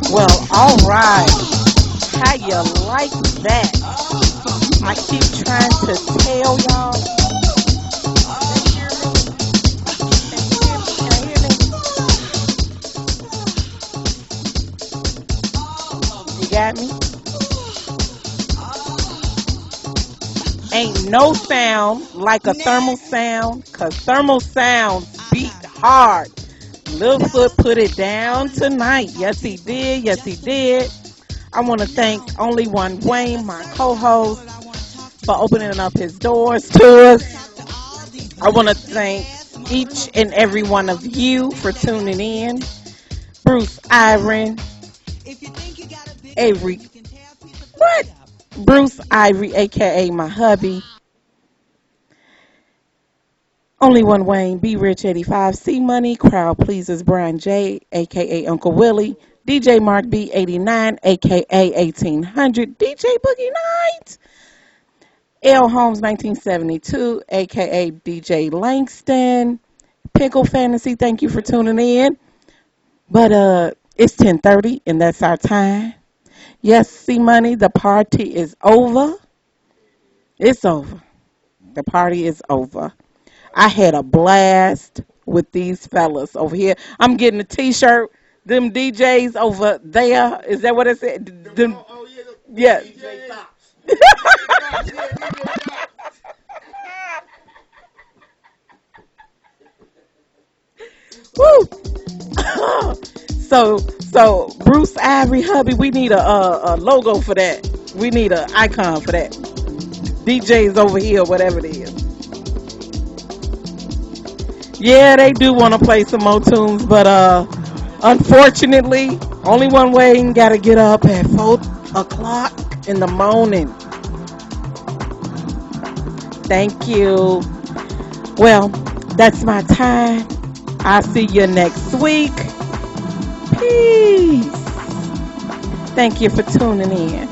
Well, all right. How you like that? I keep trying to tell y'all. Can you hear me? You got me? Ain't no sound like a thermal sound, 'cause thermal sounds beat hard. Littlefoot put it down tonight. Yes, he did. Yes, he did. I want to thank Only One Wayne, my co-host, for opening up his doors to us. I want to thank each and every one of you for tuning in. Bruce Iron, Avery, what? Bruce Ivory, a.k.a. my hubby. Only One Wayne, Be Rich 85, C Money, Crowd Pleasers, Brian J, a.k.a. Uncle Willie, DJ Mark B 89, a.k.a. 1800, DJ Boogie Night, L Holmes 1972, a.k.a. DJ Langston, Pickle Fantasy, thank you for tuning in. But it's 10:30 and that's our time. Yes, C Money, the party is over. It's over. The party is over. I had a blast. with these fellas over here. I'm getting a T-shirt. Them DJs over there. Is that what I said? Them, yeah. DJ Tops. Woo. So Bruce Ivory hubby, we need a logo for that. We need an icon for that. DJs over here, whatever it is. Yeah, they do want to play some more tunes, but unfortunately, only one way. You gotta get up at 4:00 in the morning. Thank you. Well, that's my time. I'll see you next week. Peace. Thank you for tuning in.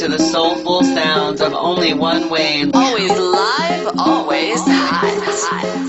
to the soulful sounds of only one wave. Always live, always hot.